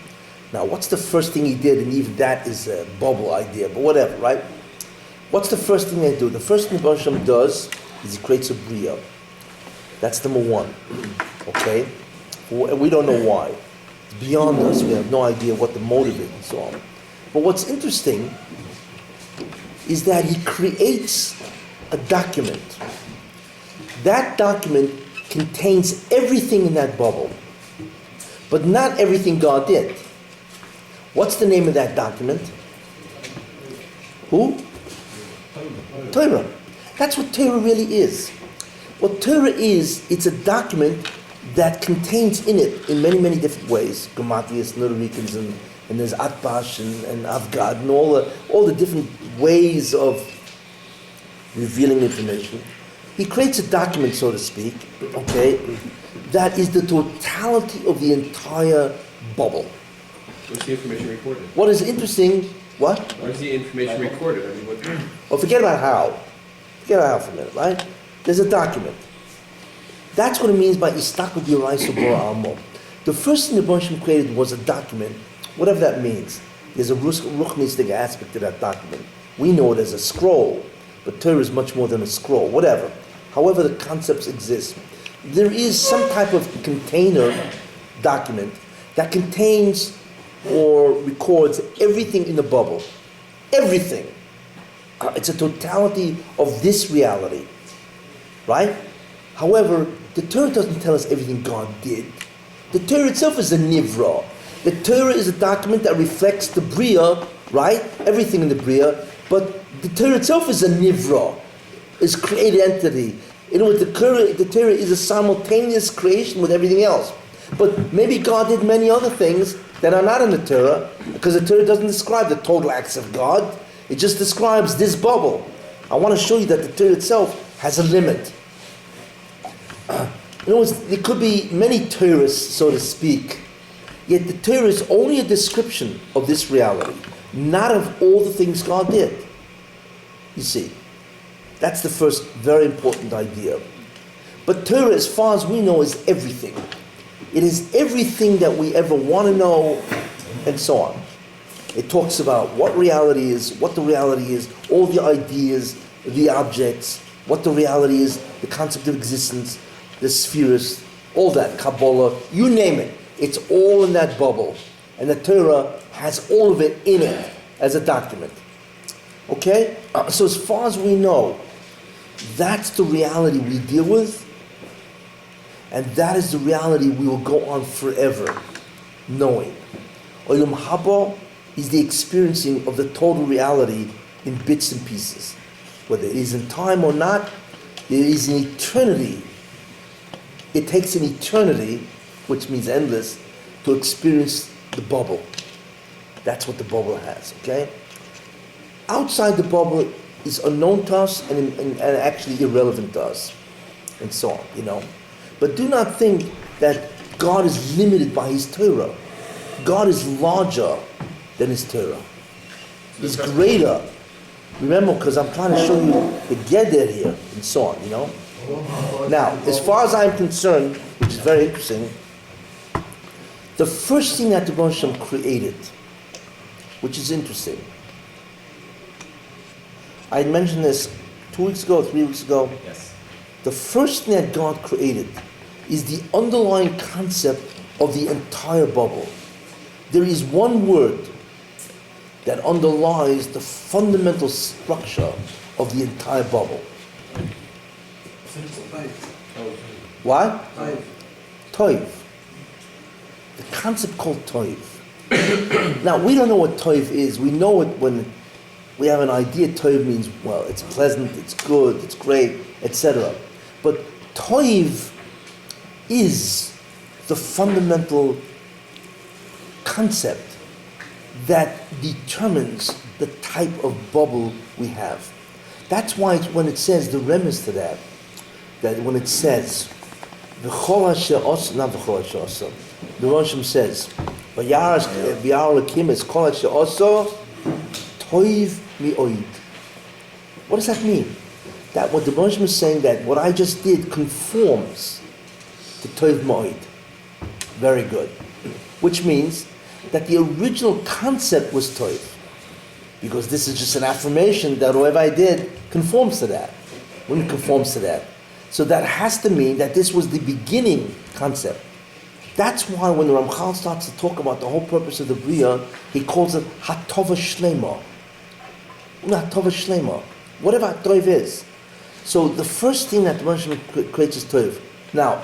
Now, what's the first thing he did? And even that is a bubble idea, but whatever, right? What's the first thing they do? The first thing Hashem does is he creates a Brio. That's number one, okay? We don't know why. It's beyond us. We have no idea what the motive is and so on. But what's interesting is that he creates a document. That document contains everything in that bubble, but not everything God did. What's the name of that document? Who? Torah. That's what Torah really is. What Torah is, it's a document that contains in it, in many, many different ways, Grammatias, Nurikans, and there's Atbash and Avgad, and all the different ways of revealing information. He creates a document, so to speak, okay, that is the totality of the entire bubble. What's the information recorded? What is interesting, what? Why is the information recorded? I mean, what? Well, forget about how. Forget about how for a minute, right? There's a document. That's what it means by Istaku B'Yoraisu Bora Almo. The first thing the Hashem created was a document, whatever that means. There's a ruchnistic aspect to that document. We know it as a scroll, but Torah is much more than a scroll, whatever. However the concepts exist. There is some type of container document that contains or records everything in the bubble. Everything. It's a totality of this reality. Right? However, the Torah doesn't tell us everything God did. The Torah itself is a nivra. The Torah is a document that reflects the Brio, right? Everything in the Brio. But the Torah itself is a nivra, is created entity. In other words, the Torah is a simultaneous creation with everything else. But maybe God did many other things that are not in the Torah, because the Torah doesn't describe the total acts of God. It just describes this bubble. I want to show you that the Torah itself has a limit. In other words, there could be many Torahs, so to speak, yet the Torah is only a description of this reality, not of all the things God did. You see, that's the first very important idea. But Torah, as far as we know, is everything. It is everything that we ever want to know, and so on. It talks about what reality is, what the reality is, all the ideas, the objects, what the reality is, the concept of existence, the spheres, all that, Kabbalah, you name it. It's all in that bubble. And the Torah has all of it in it as a document. Okay? So as far as we know, that's the reality we deal with, and that is the reality we will go on forever knowing. Odom Muhabba is the experiencing of the total reality in bits and pieces. Whether it is in time or not, there is an eternity. It takes an eternity, which means endless, to experience the bubble. That's what the bubble has, okay? Outside the bubble is unknown to us and actually irrelevant to us, and so on, you know. But do not think that God is limited by His Torah. God is larger than His Torah. He's greater. Remember, because I'm trying to show you the Geder here, and so on, you know. Now, as far as I'm concerned, which is very interesting, the first thing that the Hashem created, which is interesting, I had mentioned this 2 weeks ago, 3 weeks ago. Yes. The first thing that God created is the underlying concept of the entire bubble. There is one word that underlies the fundamental structure of the entire bubble. What? Toiv. The concept called toiv. Now, we don't know what toiv is. We know it when we have an idea. Toiv means, well, it's pleasant, it's good, it's great, etc. But toiv is the fundamental concept that determines the type of bubble we have. That's why when it says, the remiss to that when it says, the Roshim says, what does that mean? that what the Moshe is saying, that what I just did conforms to Tov Ma'od. Very good. Which means that the original concept was Tov. Because this is just an affirmation that whatever I did conforms to that. When it conforms to that. So that has to mean that this was the beginning concept. That's why when the Ramchal starts to talk about the whole purpose of the Brio, he calls it Hatova Schlemmer. Hatova Schlemmer. Whatever Tov is. So the first thing that the Moshe creates is Tov. Now,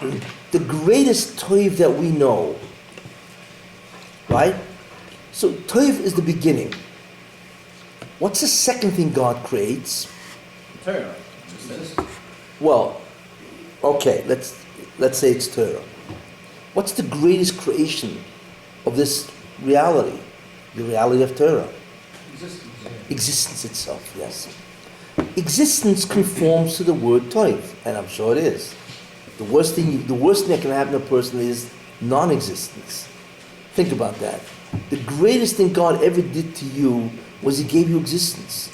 the greatest Tov that we know, right? So Tov is the beginning. What's the second thing God creates? Torah. Well, okay, let's say it's Torah. What's the greatest creation of this reality? The reality of Torah. Existence itself, yes. Existence conforms to the word Tov, and I'm sure it is. The worst thing that can happen to a person is non-existence. Think about that. The greatest thing God ever did to you was He gave you existence.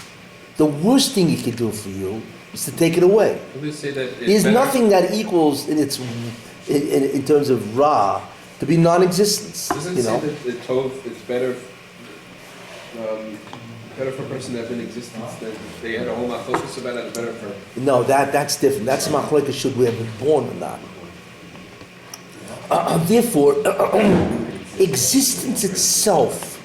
The worst thing He could do for you is to take it away. We say that There's nothing that equals in terms of Ra to be non-existence. Doesn't You say know? that the Tov, it's better for a person to have in existence than they had a whole lot focus about it, better for... No, that's different. That's machlokes should we have been born or not. Therefore, existence itself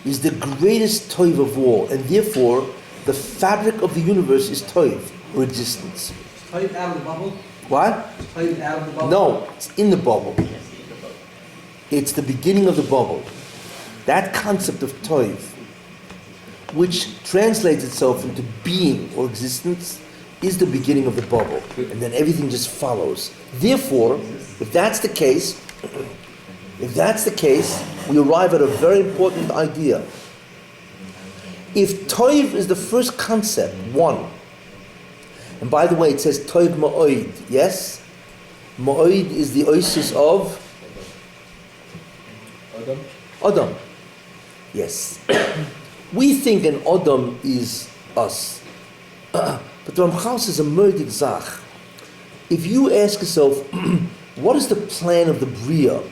is the greatest Tov of all, and therefore the fabric of the universe is Tov, or existence. Tov out of the bubble? What? Tov out of the bubble? No, it's in the bubble. It's the beginning of the bubble. That concept of Tov, which translates itself into being or existence, is the beginning of the bubble. And then everything just follows. Therefore, if that's the case, we arrive at a very important idea. If Tov is the first concept, one, and by the way, it says Tov Ma'od, yes? Ma'od is the oasis of Odom. Yes. We think an Odom is us. But the Ramchal says a murdig zach. If you ask yourself, what is the plan of the Brio?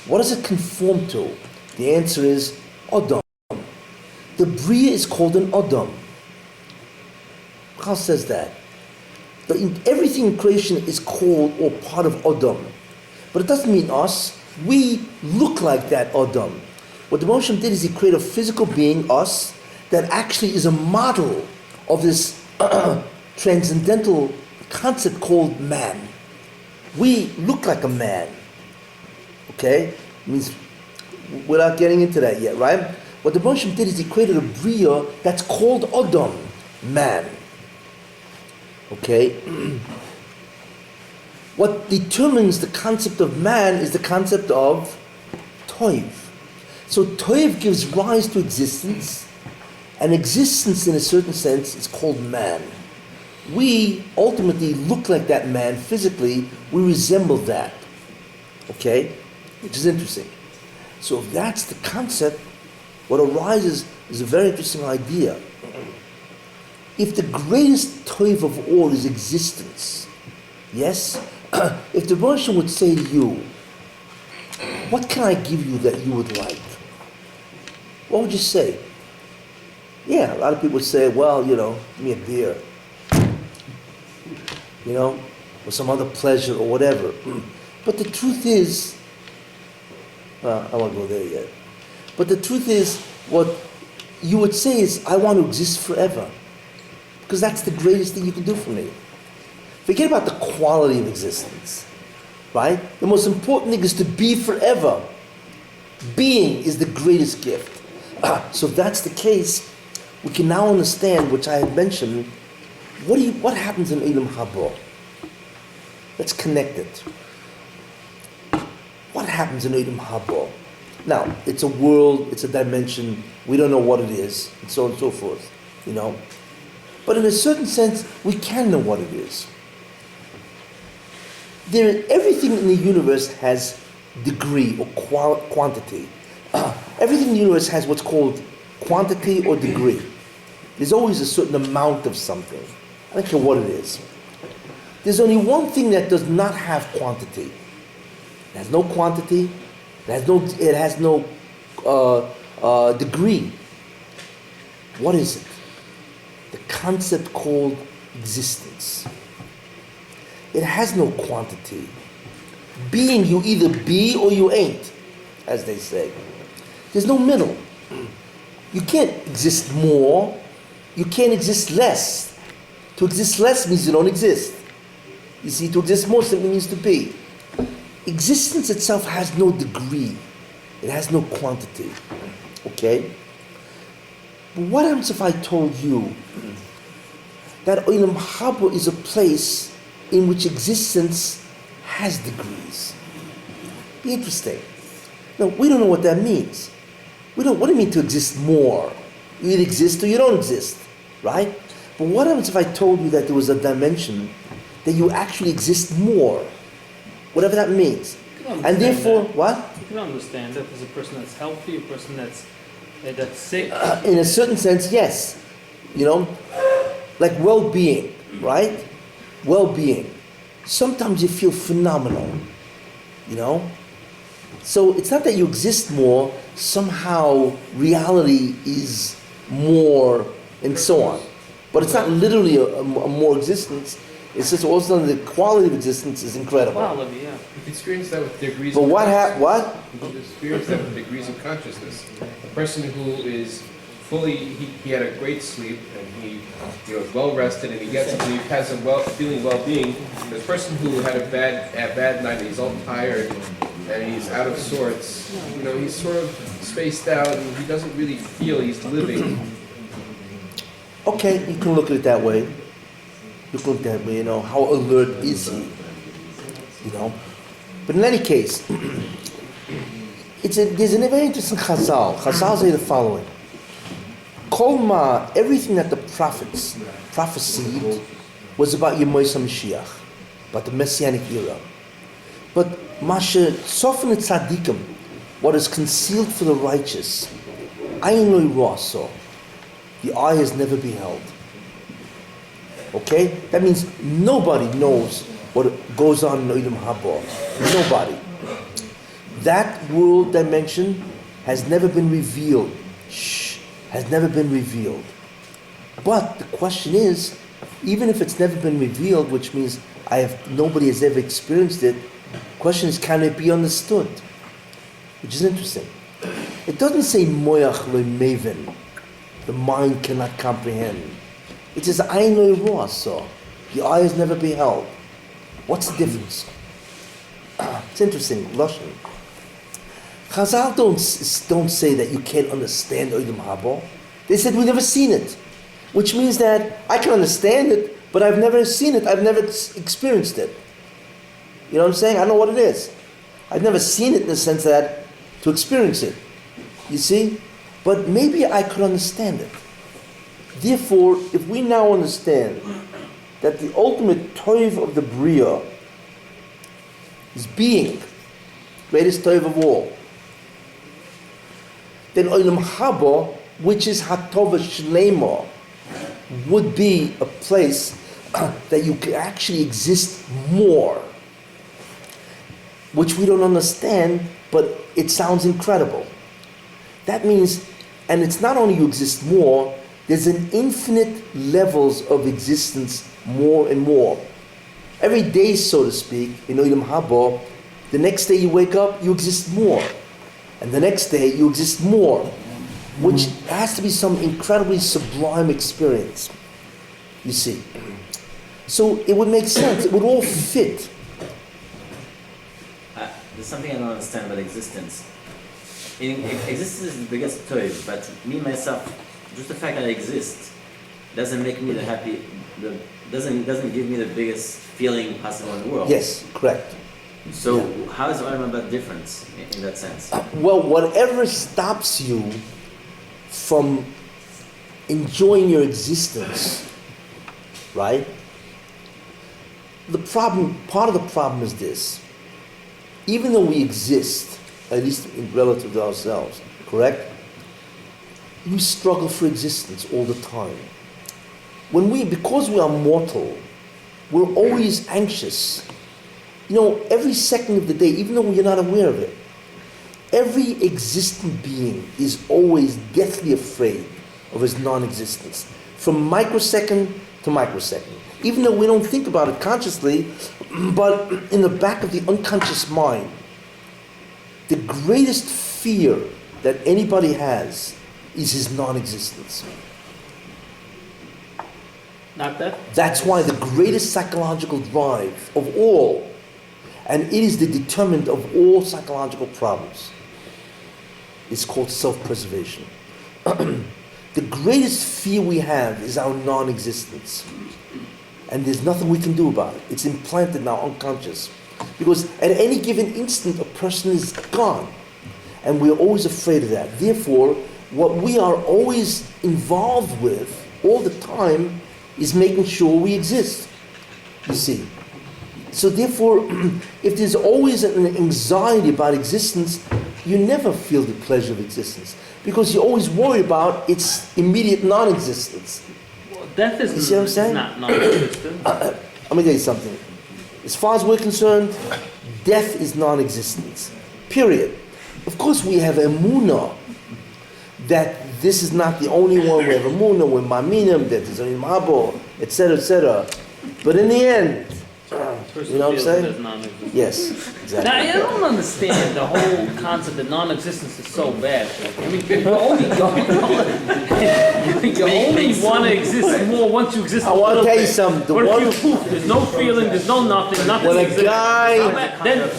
What does it conform to? The answer is Odom. The Brio is called an Odom. Ramchal says that. Everything in creation is called or part of Odom. But it doesn't mean us. We look like that Odom. What the Moshe did is he created a physical being, us, that actually is a model of this transcendental concept called man. We look like a man. Okay? Means, without getting into that yet, right? What the Moshe did is he created a Brio that's called Odom, man. Okay? What determines the concept of man is the concept of Tov. So Tov gives rise to existence, and existence in a certain sense is called man. We ultimately look like that man physically, we resemble that. Okay? Which is interesting. So if that's the concept, what arises is a very interesting idea. If the greatest Tov of all is existence, yes? If the Russian would say to you, what can I give you that you would like? What would you say? Yeah, a lot of people would say, well, give me a beer. Or some other pleasure or whatever. But the truth is, I won't go there yet. But the truth is, what you would say is, I want to exist forever. Because that's the greatest thing you can do for me. Forget about the quality of existence, right? The most important thing is to be forever. Being is the greatest gift. So if that's the case, we can now understand, which I had mentioned, what happens in Odom Harbaugh? Let's connect it. What happens in Odom Harbaugh? Now, it's a world, it's a dimension, we don't know what it is, and so on and so forth, But in a certain sense, we can know what it is. Everything in the universe has degree or quantity. Everything in the universe has what's called quantity or degree. There's always a certain amount of something. I don't care what it is. There's only one thing that does not have quantity. It has no quantity. It has no degree. What is it? The concept called existence. It has no quantity. Being, you either be or you ain't, as they say. There's no middle. You can't exist more. You can't exist less. To exist less means you don't exist. You see, to exist more simply means to be. Existence itself has no degree. It has no quantity. Okay? But what happens if I told you that Muhabba is a place in which existence has degrees? Be interesting. No, we don't know what that means. What do you mean to exist more? You either exist or you don't exist, right? But what happens if I told you that there was a dimension that you actually exist more? Whatever that means. And therefore, what? You can understand that there's a person that's healthy, a person that's sick. In a certain sense, yes. You know, like well-being, right? Well-being. Sometimes you feel phenomenal, you know? So it's not that you exist more, somehow reality is more, and so on. But it's not literally a more existence. It's just also the quality of existence is incredible. Quality, yeah. You can experience that with degrees But of what? You can experience that with degrees of consciousness. A person who is fully, he had a great sleep and he was well rested and he has a feeling well-being. The person who had a bad night and he's all tired and he's out of sorts, you know, he's sort of spaced out and he doesn't really feel he's living. Okay, you can look at it that way. You can look at it that way, you know, how alert is he? You know? But in any case, there's a very interesting Chazal. Chazal say the following. Kolma, everything that the prophets prophesied was about Yemois HaMashiach, about the Messianic era. But Masha Tzofin Tzadikim, what is concealed for the righteous, Ayin Lo Yiraso, the eye has never beheld. Okay? That means nobody knows what goes on in Odom Harbaugh. Nobody. That world dimension has never been revealed. Has never been revealed. But the question is, even if it's never been revealed, which means nobody has ever experienced it, the question is, can it be understood? Which is interesting. It doesn't say moyach lo maven, the mind cannot comprehend. It says ayin lo yiraso, the eye has never beheld. What's the difference? It's interesting. Lashon. Chazal don't say that you can't understand Odom Harbaugh. They said we've never seen it, which means that I can understand it, but I've never seen it. I've never experienced it. You know what I'm saying? I know what it is. I've never seen it in the sense that to experience it. You see? But maybe I could understand it. Therefore, if we now understand that the ultimate toiv of the Brio is being, greatest toiv of all, then Odom Harbaugh, which is Hatova Schlemmer, would be a place that you could actually exist more, which we don't understand, but it sounds incredible. That means, and it's not only you exist more, there's an infinite levels of existence more and more. Every day, so to speak, in Odom Harbaugh, the next day you wake up, you exist more. And the next day you exist more, which has to be some incredibly sublime experience, you see. So it would make sense, it would all fit. There's something I don't understand about existence. Existence is the biggest toy, but me, myself, just the fact that I exist doesn't make me doesn't give me the biggest feeling possible in the world. Yes, correct. So how is Odom Harbaugh different in that sense? Well, whatever stops you from enjoying your existence, right? Part of the problem is this. Even though we exist, at least in relative to ourselves, correct? We struggle for existence all the time. because we are mortal, we're always anxious. Every second of the day, even though you're not aware of it, every existent being is always deathly afraid of his non-existence, from microsecond to microsecond. Even though we don't think about it consciously, but in the back of the unconscious mind, the greatest fear that anybody has is his non-existence. Not that? That's why the greatest psychological drive of all, and it is the determinant of all psychological problems, is called self-preservation. The greatest fear we have is our non-existence. And there's nothing we can do about it. It's implanted in our unconscious. Because at any given instant, a person is gone. And we're always afraid of that. Therefore, what we are always involved with all the time is making sure we exist. You see. So therefore, if there's always an anxiety about existence, you never feel the pleasure of existence. Because you always worry about its immediate non-existence. Death is You see what I'm saying? not non-existent. Let me tell you something. As far as we're concerned, death is non-existence. Period. Of course, we have emunah that this is not the only one. We have emunah, we're ma'aminim, that there's only Muhabba, etc., etc. But in the end, you know what I'm saying? Yes, exactly. Now, I don't understand the whole concept that non-existence is so bad. I mean, you only want to exist more once you exist. I want to tell you something. What if you poof? There's no feeling. There's no nothing. Nothing When a exists. guy, Then,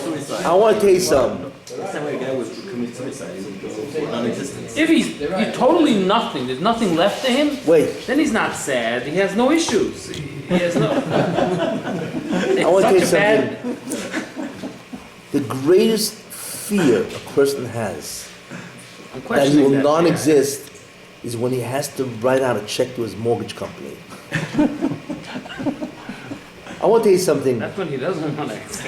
I want to tell you something. Last time a guy was commit suicide, he would go non-existence. if he's totally nothing, there's nothing left to him. Wait, Then he's not sad. He has no issues. He has no. I want to tell you Such a bad. something. The greatest fear a person has I'm that he questioning will that. non-exist is when he has to write out a check to his mortgage company. I want to tell you something. That's when he doesn't want to exist.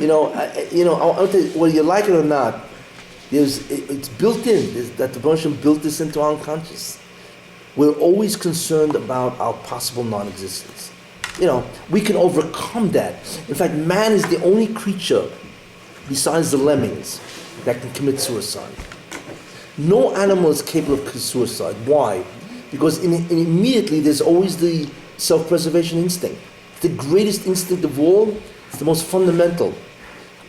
I'll tell you, whether you like it or not, it's built in. That the Hashem built this into our unconscious. We're always concerned about our possible non-existence. We can overcome that. In fact, man is the only creature, besides the lemmings, that can commit suicide. No animal is capable of suicide. Why? Because immediately there's always the self-preservation instinct. The greatest instinct of all. It's the most fundamental.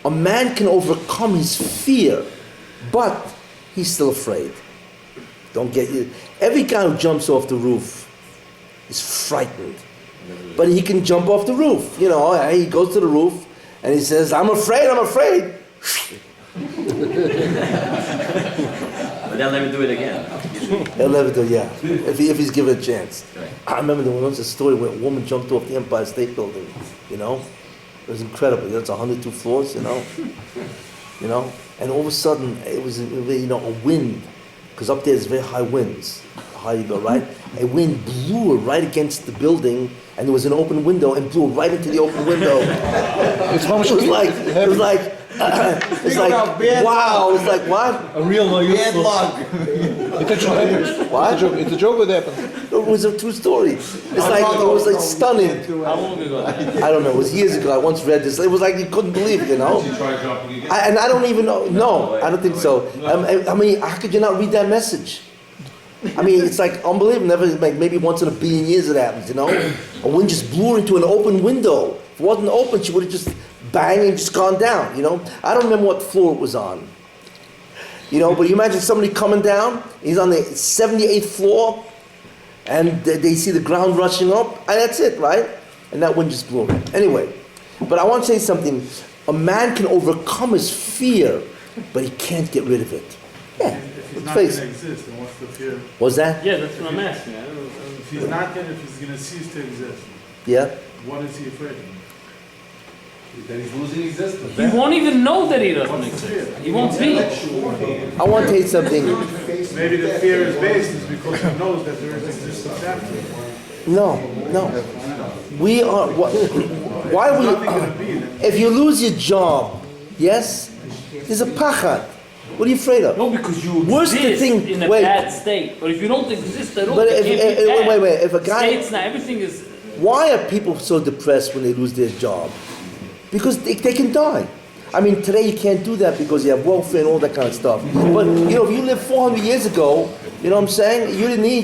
A man can overcome his fear, but he's still afraid. Don't get you. Every guy who jumps off the roof is frightened. But he can jump off the roof. He goes to the roof and he says, I'm afraid. But they'll never do it again. He'll never do, yeah. If he's given a chance. I remember there was a story where a woman jumped off the Empire State Building, It was incredible. It's 102 floors, and all of a sudden it was, a wind, because up there's very high winds, high you go, right? A wind blew her right against the building, and there was an open window, and blew her right into the open window. It was like, wow! It was like what? A real no Bad luck. It's a joke. What? It's a joke that happened. It was a true story. It was like stunning. How long ago? I don't know. It was years ago. I once read this. It was like you couldn't believe it, Did you try jumping again? And I don't even know. No, I don't think so. I mean, how could you not read that message? I mean, it's like unbelievable. Never, like maybe once in a billion years it happens. A wind just blew her into an open window. If it wasn't open, she would have just banged and just gone down. I don't remember what floor it was on. But you imagine somebody coming down. He's on the 78th floor, and they see the ground rushing up, and that's it, right? And that wind just blew him. Anyway, but I want to say something. A man can overcome his fear, but he can't get rid of it. Yeah, let's face it. Exist, then what's the fear? What's that? Yeah, that's what I'm asking. If he's gonna cease to exist, Yeah. what is he afraid of? That he's losing existence. He won't even know that he doesn't What's the exist. fear? He won't be. I want to tell you something. Maybe the fear is based is because he knows that there is existence after. No. We are. Why There's we? nothing gonna be then. If you lose your job, yes, there's a pachad. What are you afraid of? No, because you Worse the exist thing- in a wait. bad state. But if you don't exist at all, But you if- can't be bad. wait, if a guy- States now, everything is... Why are people so depressed when they lose their job? Because they can die. I mean, today you can't do that because you have welfare and all that kind of stuff. But, you know, if you lived 400 years ago, you know what I'm saying?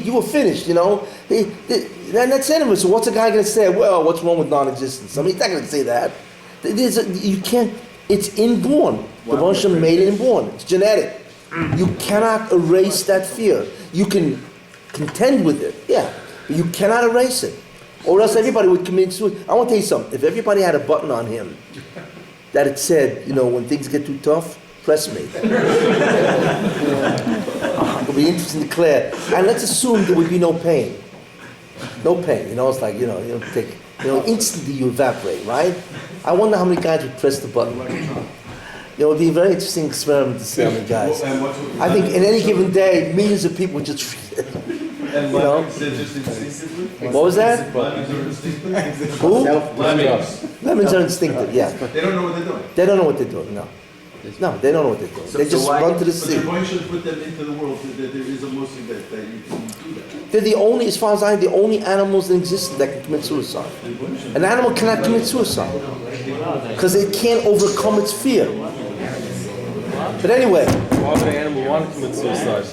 You were finished, you know? And that's anyway. So what's a guy going to say? Well, what's wrong with non-existence? I mean, he's not going to say that. You can't, it's inborn. The Moshe made it inborn. It's genetic. You cannot erase that fear. You can contend with it, yeah, but you cannot erase it. Or else everybody would commit suicide. I want to tell you something. If everybody had a button on him that it said, you know, when things get too tough, press me. It'll be interesting to declare. And let's assume there would be no pain. No pain. You know, it's like, you know, instantly you evaporate, right? I wonder how many guys would press the button. It would be a very interesting experiment to see how many guys. I think in any given day, millions of people would just And you know? just instinctively? What was that? Who? Lemons are instinctive, yeah. They don't know what they're doing. They don't know what they're doing, no. No, they don't know what they're doing. They just run to the But sea. the point should put them into the world, that there is a mostly that you can do that. They're the only, as far as I know, the only animals in existence that can commit suicide. An animal cannot commit suicide because it can't overcome its fear. But anyway, Why would an animal want to commit suicide?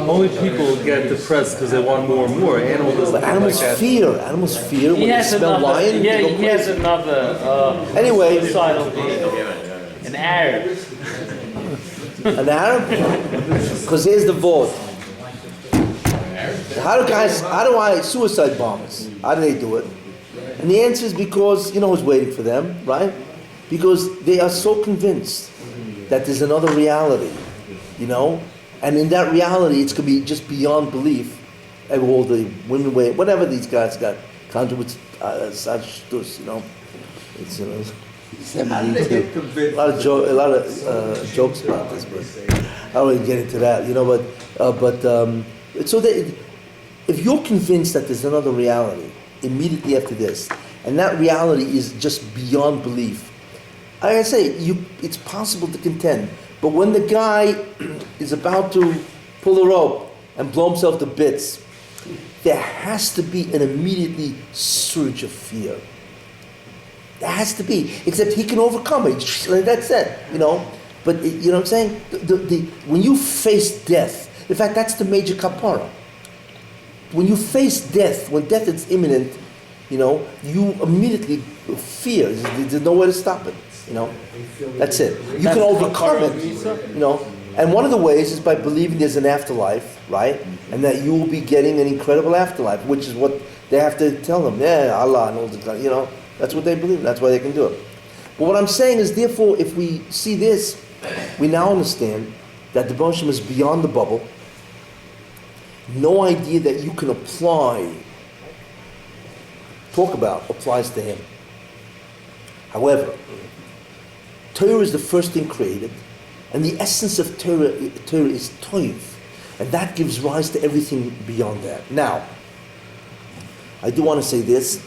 Only people get depressed because they want more and more. Animals doesn't but animals like that. fear. Animals fear when He they has smell another, lion. yeah, they go he has crazy. another Anyway, suicidal an Arab. an Arab? Because here's the vote. How do I suicide bombers? How do they do it? And the answer is because, you know who's waiting for them, right? Because they are so convinced that there's another reality, you know? And in that reality, it's going to be just beyond belief. And all the women, whatever these guys got, conjure with such, you know? It's, you know, a lot of jokes about this, but I don't really get into that, you know. But so that if you're convinced that there's another reality immediately after this, and that reality is just beyond belief, like I say, it's possible to contend. But when the guy is about to pull a rope and blow himself to bits, there has to be an immediately surge of fear. There has to be, except he can overcome it. That's it, you know. But you know what I'm saying? When you face death, in fact, that's the major kapara. When you face death, when death is imminent, you know, you immediately fear. There's no way to stop it. You know, that's it. You can overcome it. You know, and one of the ways is by believing there's an afterlife, right? And that you will be getting an incredible afterlife, which is what they have to tell them. Yeah, Allah and all the, you know. That's what they believe. That's why they can do it. But what I'm saying is, therefore, if we see this, we now understand that the Boshim is beyond the bubble. No idea that you can applies to him. However, Torah is the first thing created, and the essence of Torah is Toiv, and that gives rise to everything beyond that. Now, I do want to say this.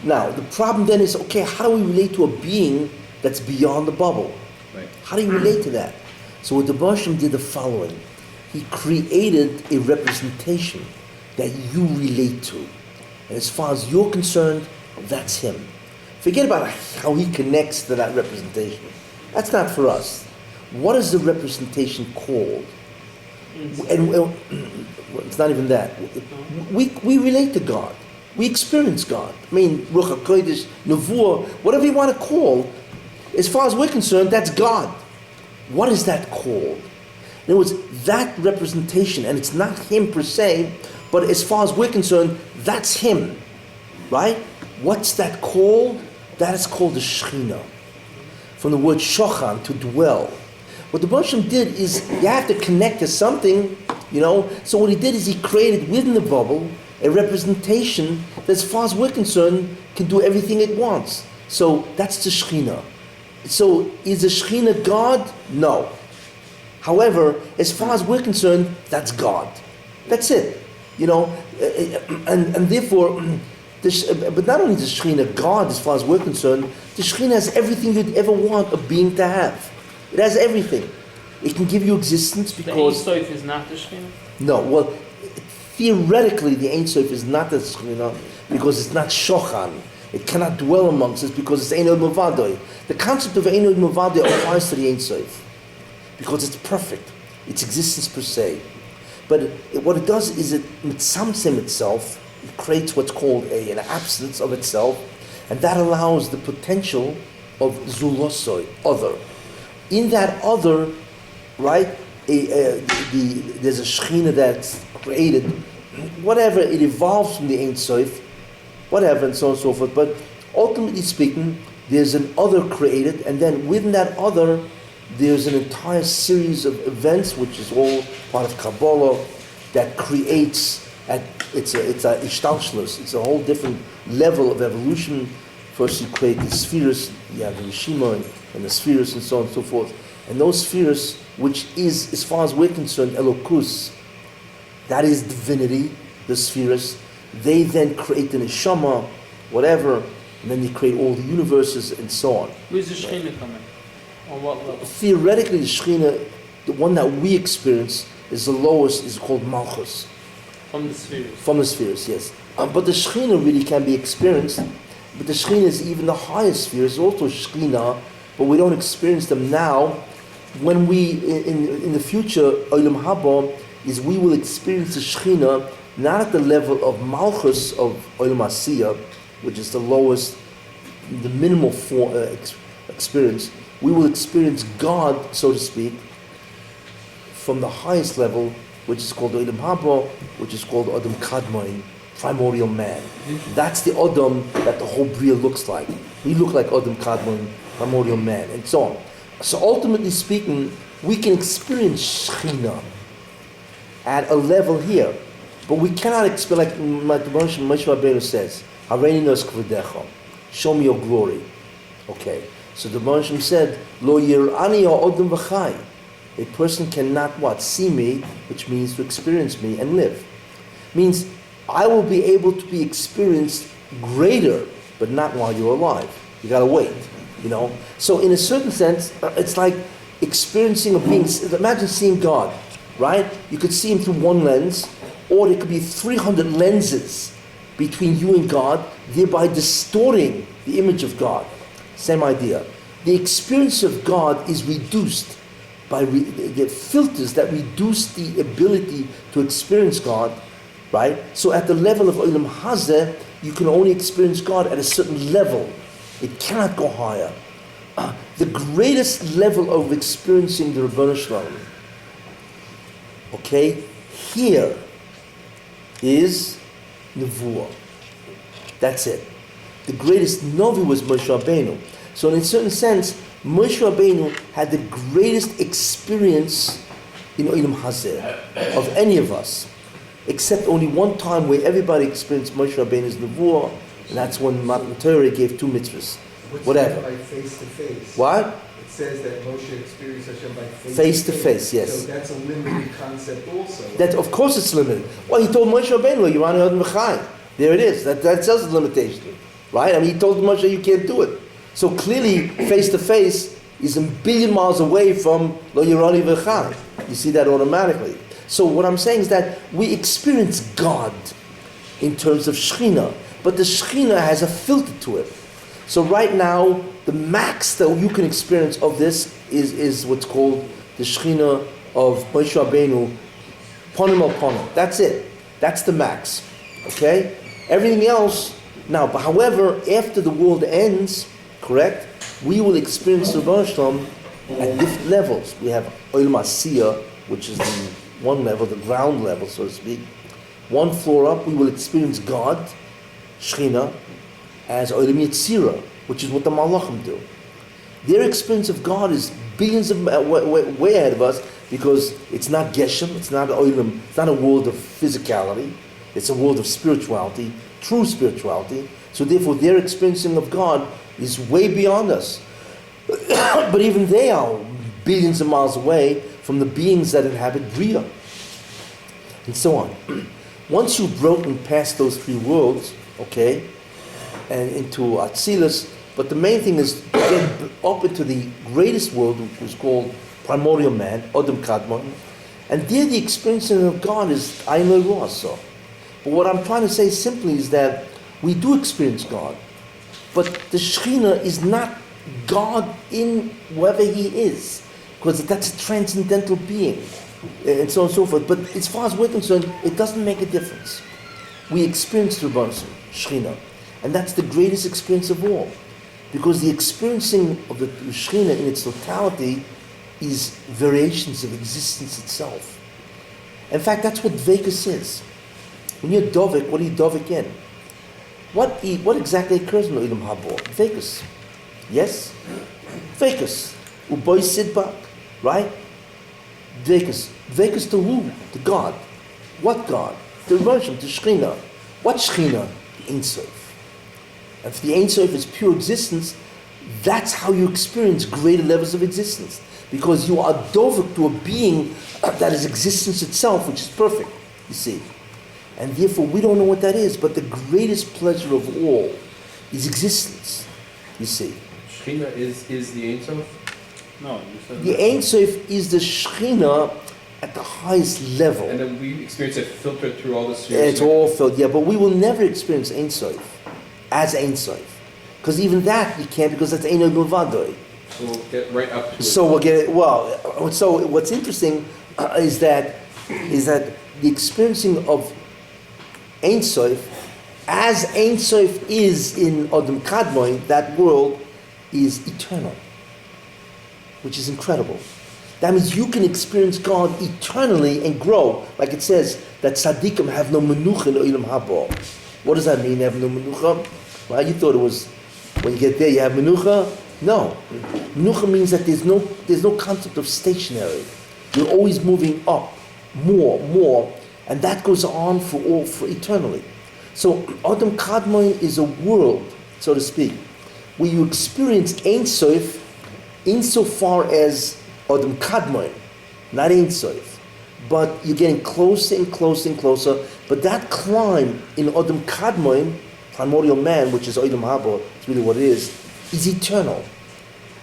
Now, the problem then is, okay, how do we relate to a being that's beyond the bubble? Right. How do you relate to that? So what the Boshim did the following. He created a representation that you relate to. And as far as you're concerned, that's him. Forget about how he connects to that representation. That's not for us. What is the representation called? And it's not even that. We relate to God. We experience God. I mean, Ruach HaKodesh, Nevuah, whatever you want to call, as far as we're concerned, that's God. What is that called? In other words, that representation, and it's not him per se, but as far as we're concerned, that's him. Right? What's that called? That is called the Shekhinah. From the word shochan, to dwell. What the Boshim did is, you have to connect to something, you know. So what he did is he created within the bubble a representation that, as far as we're concerned, can do everything it wants. So that's the Shekhinah. So is the Shekhinah God? No. However, as far as we're concerned, that's God. That's it. You know, and therefore, but not only is the Shekhinah God, as far as we're concerned, the Shekhinah has everything you'd ever want a being to have. It has everything. It can give you existence The because... Ein Sof is not the Shekhinah? No, well, theoretically the Ein Sof is not the Shekhinah because it's not Shochan. It cannot dwell amongst us because it's Ein Od Milvadoi. The concept of Ein Od Milvadoi applies to the Ein Sof because it's perfect. It's existence per se. But what it does is it mitzamtzem itself. It creates what's called an absence of itself, and that allows the potential of zulosoi, other. In that other, right, there's a Shekhinah that's created, whatever, it evolves from the Ein Sof, whatever, and so on and so forth. But ultimately speaking, there's an other created, and then within that other, there's an entire series of events, which is all part of Kabbalah, that creates, it's a ishtalshlus, it's a whole different level of evolution. First you create the spheres, you have the Rishima and the spheres and so on and so forth. And those spheres, which is, as far as we're concerned, Elokus, that is divinity, the spheres, they then create the neshama, whatever, and then they create all the universes and so on. Where's the Shekhinah coming? On what level? Theoretically, the Shekhinah, the one that we experience, is the lowest, is called Malchus. From the spheres? From the spheres, yes. But the Shekhinah really can be experienced, but the Shekhinah is even the highest sphere, is also Shekhinah, but we don't experience them now. When we, in the future, Olam Haba, is we will experience the Shekhinah not at the level of Malchus of Olam Asiyah, which is the lowest, the minimal experience. We will experience God, so to speak, from the highest level, which is called Odom Harbaugh, which is called Odom Kadmon, primordial man. That's the Odom that the whole Brio looks like. We look like Odom Kadmon, primordial man, and so on. So ultimately speaking, we can experience Shekhinah at a level here, but we cannot experience, like Moshe Rabbeinu says, Hareini nos kvodecha, show me your glory. Okay. So the Moshe said, Lo yirani ha'odom v'chai. A person cannot what? See me, which means to experience me and live. Means I will be able to be experienced greater, but not while you're alive. You gotta wait, you know. So in a certain sense, it's like experiencing a being. Imagine seeing God, right? You could see him through one lens, or there could be 300 lenses between you and God, thereby distorting the image of God. Same idea. The experience of God is reduced by the filters that reduce the ability to experience God, right? So at the level of Olam Hazeh, you can only experience God at a certain level. It cannot go higher. The greatest level of experiencing the Ribono Shel Olam, okay, here is Nevuah. That's it. The greatest Novi was Moshe Rabbeinu. So in a certain sense, Moshe Rabbeinu had the greatest experience in Olam Hazeh of any of us, except only one time where everybody experienced Moshe Rabbeinu's Nevuah, and that's when Matan Torah gave 2 mitzvahs. Whatever. By face to face. What? It says that Moshe experienced Hashem by face to face. Yes. So that's a limited concept also. That, of course it's limited. Well, he told Moshe Rabbeinu, Yerani Odom V'chai. There it is. That says the limitation. Right? I mean, he told Moshe you can't do it. So clearly, face to face is a billion miles away from Lo Yerani V'chai. You see that automatically. So what I'm saying is that we experience God in terms of Shekhinah, but the Shekhinah has a filter to it. So right now, the max that you can experience of this is what's called the Shekhinah of Moshe Rabbeinu, Ponim al Ponim. That's it. That's the max. Okay? Everything else, now, but however, after the world ends, correct, we will experience the Ribono Shel Olam at different levels. We have Olam Asiyah, which is the one level, the ground level, so to speak. One floor up, we will experience God, Shekhinah, as Olam Yetzirah, which is what the Malachim do. Their experience of God is billions of way ahead of us, because it's not Geshem, it's not Olam, it's not a world of physicality, it's a world of spirituality, true spirituality. So therefore their experiencing of God is way beyond us. But even they are billions of miles away from the beings that inhabit Brio, and so on. Once you've broken past those 3 worlds, okay, and into Atzilus, but the main thing is to get up into the greatest world, which is called primordial man, Odom Kadmon, and there the experiencing of God is Ayin Lo Ru'asa. But what I'm trying to say simply is that we do experience God, but the Shekhinah is not God in whoever He is, because that's a transcendental being, and so on and so forth. But as far as we're concerned, it doesn't make a difference. We experience the Rebbeinu, Shekhinah, and that's the greatest experience of all, because the experiencing of the Shekhinah in its totality is variations of existence itself. In fact, that's what Dvekus is. When you're Dovik, what are you Dovik in? What exactly occurs in the Olam Haba? Dvekus. Yes? Dvekus. Uboy Sidbak. Right? Dvekus. Dvekus to who? To God. What God? The Roshim, the Shekhinah. What Shekhinah? The Ein Sof. And if the Ein Sof is pure existence, that's how you experience greater levels of existence. Because you are dovek to a being that is existence itself, which is perfect, you see. And therefore we don't know what that is, but the greatest pleasure of all is existence, you see. Shekhinah is the Ein Sof? No, you said The Ein Sof is the Shekhinah at the highest level. And then we experience it filtered through all the spheres. It's all filled, yeah, but we will never experience Ein Sof as Ein Sof. Because even that you can't, because that's Ein Milvadoi. So we'll get right up to it. So we'll get it. Well, so what's interesting is that the experiencing of Ein Sof, as Ein Sof is in Odom Kadmon, that world is eternal, which is incredible. That means you can experience God eternally and grow, like it says that tzaddikim have no menucha in Olam Haba. What does that mean? They have no menucha? Well, you thought it was when you get there you have menucha. No, menucha means that there's no concept of stationary. You're always moving up, more, and that goes on for eternally. So Odom Kadmon is a world, so to speak, where you experience Ein Sof insofar as Odom Kadmon, not Ein Sof, but you're getting closer and closer and closer. But that climb in Odom Kadmon, primordial man, which is Odom Haba, it's really what it is eternal.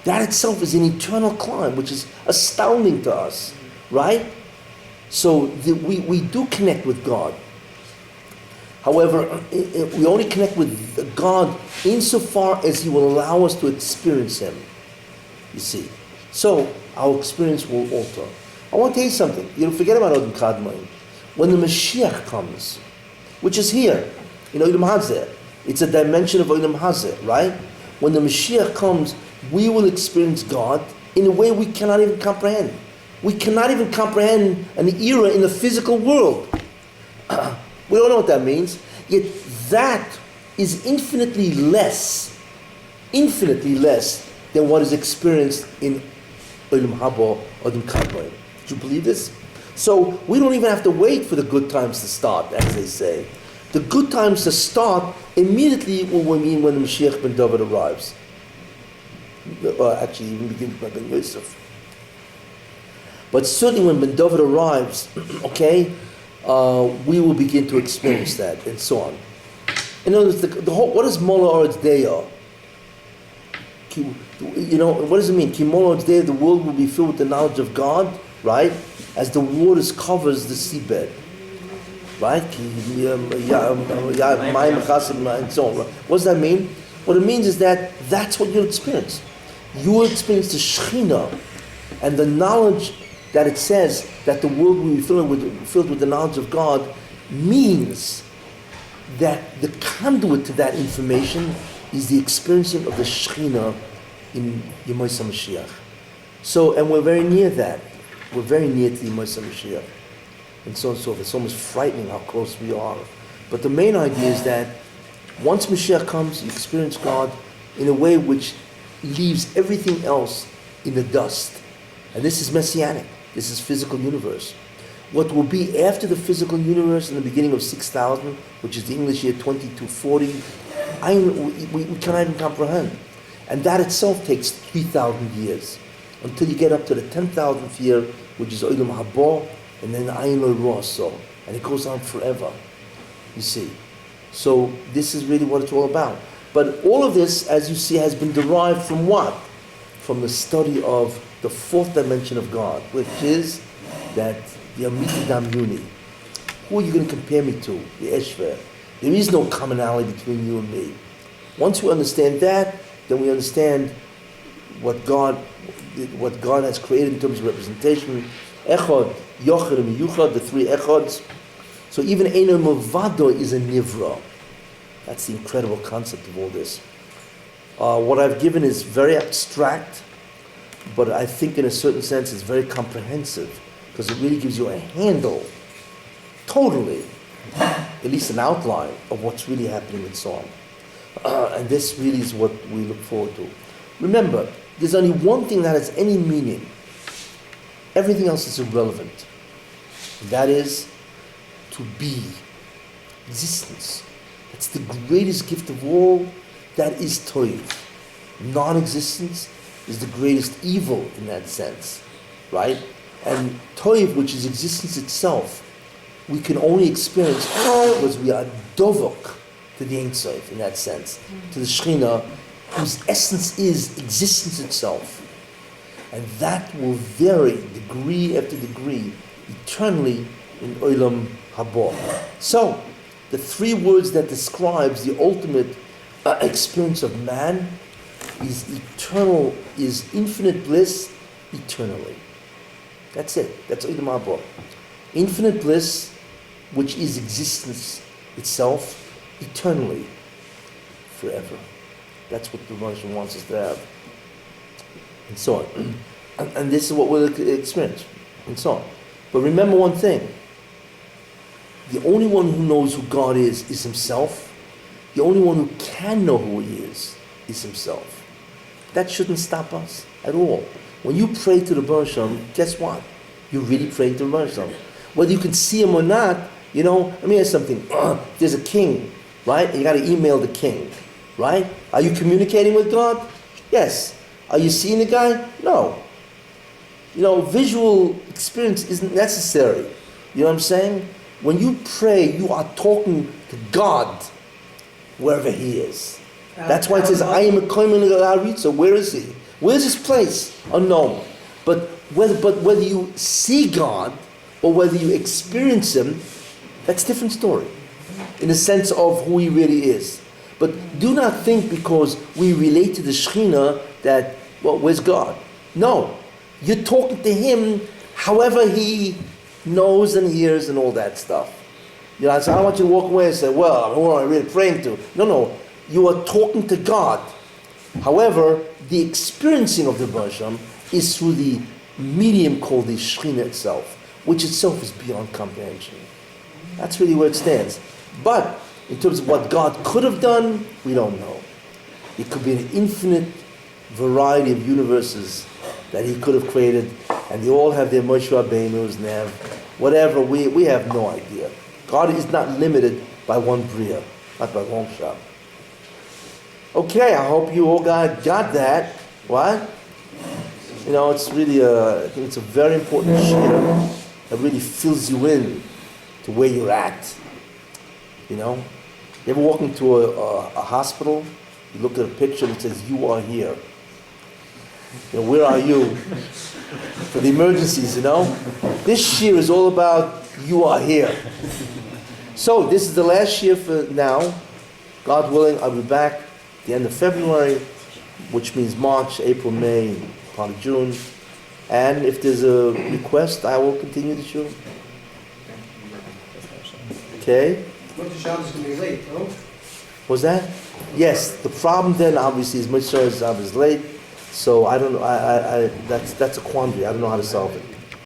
That itself is an eternal climb, which is astounding to us, right? So we do connect with God. However, we only connect with God insofar as He will allow us to experience Him, you see. So our experience will alter. I want to tell you something. You forget about Odom Kadmon. When the Mashiach comes, which is here, in Odom Hazeh, it's a dimension of Odom Hazeh, right? When the Mashiach comes, we will experience God in a way we cannot even comprehend. We cannot even comprehend an era in the physical world. We don't know what that means. Yet that is infinitely less than what is experienced in Olam Haba, Odom Kadmon. Do you believe this? So we don't even have to wait for the good times to start, as they say. The good times to start immediately will mean when the Mashiach ben David arrives. Actually, even begins by Ben Yosef. But certainly when Ben David arrives, okay, we will begin to experience that, and so on. In other words, the whole, what is Mola Oretz Deya? You know, what does it mean? Ki Mola Oretz Deya, the world will be filled with the knowledge of God, right? As the waters covers the seabed. Right? And so on. What does that mean? What it means is that that's what you'll experience. You will experience the Shekhinah and the knowledge that it says that the world will be filled with the knowledge of God means that the conduit to that information is the experiencing of the Shekhinah in Yemei Mashiach. So, and we're very near that. We're very near to the Yemei Mashiach. And so on and so forth. It's almost frightening how close we are. But the main idea is that once Mashiach comes, you experience God in a way which leaves everything else in the dust. And this is messianic. This is physical universe. What will be after the physical universe in the beginning of 6,000, which is the English year 2240, we cannot even comprehend. And that itself takes 3,000 years until you get up to the 10,000th year, which is Odom Haba, and then Ayin Lo Ru'asa, and it goes on forever, you see. So this is really what it's all about. But all of this, as you see, has been derived from what? From the study of the fourth dimension of God, which is that the Amiti Dam Yuni. Who are you going to compare me to? The Eshver. There is no commonality between you and me. Once we understand that, then we understand what God has created in terms of representation. Echad, Yochad, and Miyuchad, the three Echads. So even Eino Movado is a Nivra. That's the incredible concept of all this. What I've given is very abstract, but I think in a certain sense it's very comprehensive, because it really gives you a handle, totally, at least an outline of what's really happening in Psalm. And this really is what we look forward to. Remember, there's only one thing that has any meaning. Everything else is irrelevant. That is to be, existence. It's the greatest gift of all. That is toiv. Non-existence is the greatest evil in that sense, right? And toiv, which is existence itself, we can only experience because we are dovok to the Ein Sof in that sense, to the Shekhinah, whose essence is existence itself. And that will vary degree after degree, eternally in Olam Haba. So, the three words that describes the ultimate experience of man is eternal, is infinite bliss eternally. That's it. That's Odom Haba. Infinite bliss, which is existence itself, eternally, forever. That's what the Russian wants us to have. And so on. And this is what we'll experience. And so on. But remember one thing. The only one who knows who God is himself. The only one who can know who he is himself. That shouldn't stop us at all. When you pray to the Baruch Hashem, guess what? You're really praying to the Baruch Hashem. Whether you can see him or not, let me ask something. There's a king, right? And you got to email the king, right? Are you communicating with God? Yes. Are you seeing the guy? No. Visual experience isn't necessary. You know what I'm saying? When you pray, you are talking to God, wherever he is. That's why it says, I am a kohen. So where is he? Where's his place? Unknown. But whether you see God or whether you experience him, that's a different story. In the sense of who he really is. But do not think because we relate to the Shekhinah that, where's God? No. You're talking to him however he knows and hears and all that stuff. So I don't want you to walk away and say, well, who am I really praying to? No. You are talking to God. However, the experiencing of the Baruch Hashem is through the medium called the Shekhinah itself, which itself is beyond comprehension. That's really where it stands. But in terms of what God could have done, we don't know. It could be an infinite variety of universes that he could have created, and they all have their Moshe Rabbeinus and they have whatever. We have no idea. God is not limited by one Brio, not by one shop. Okay, I hope you all got that. What? It's really I think it's a very important share that really fills you in to where you're at. You ever walk into a hospital, you look at a picture that says, you are here. Where are you? For the emergencies, This year is all about, you are here. So, this is the last year for now. God willing, I'll be back at the end of February, which means March, April, May, part of June. And if there's a request, I will continue the show. Okay? But the Shabbos is going to be late, no? Was that? Yes. The problem then, obviously, is Mitzvah is late. So I don't know. That's a quandary. I don't know how to solve it.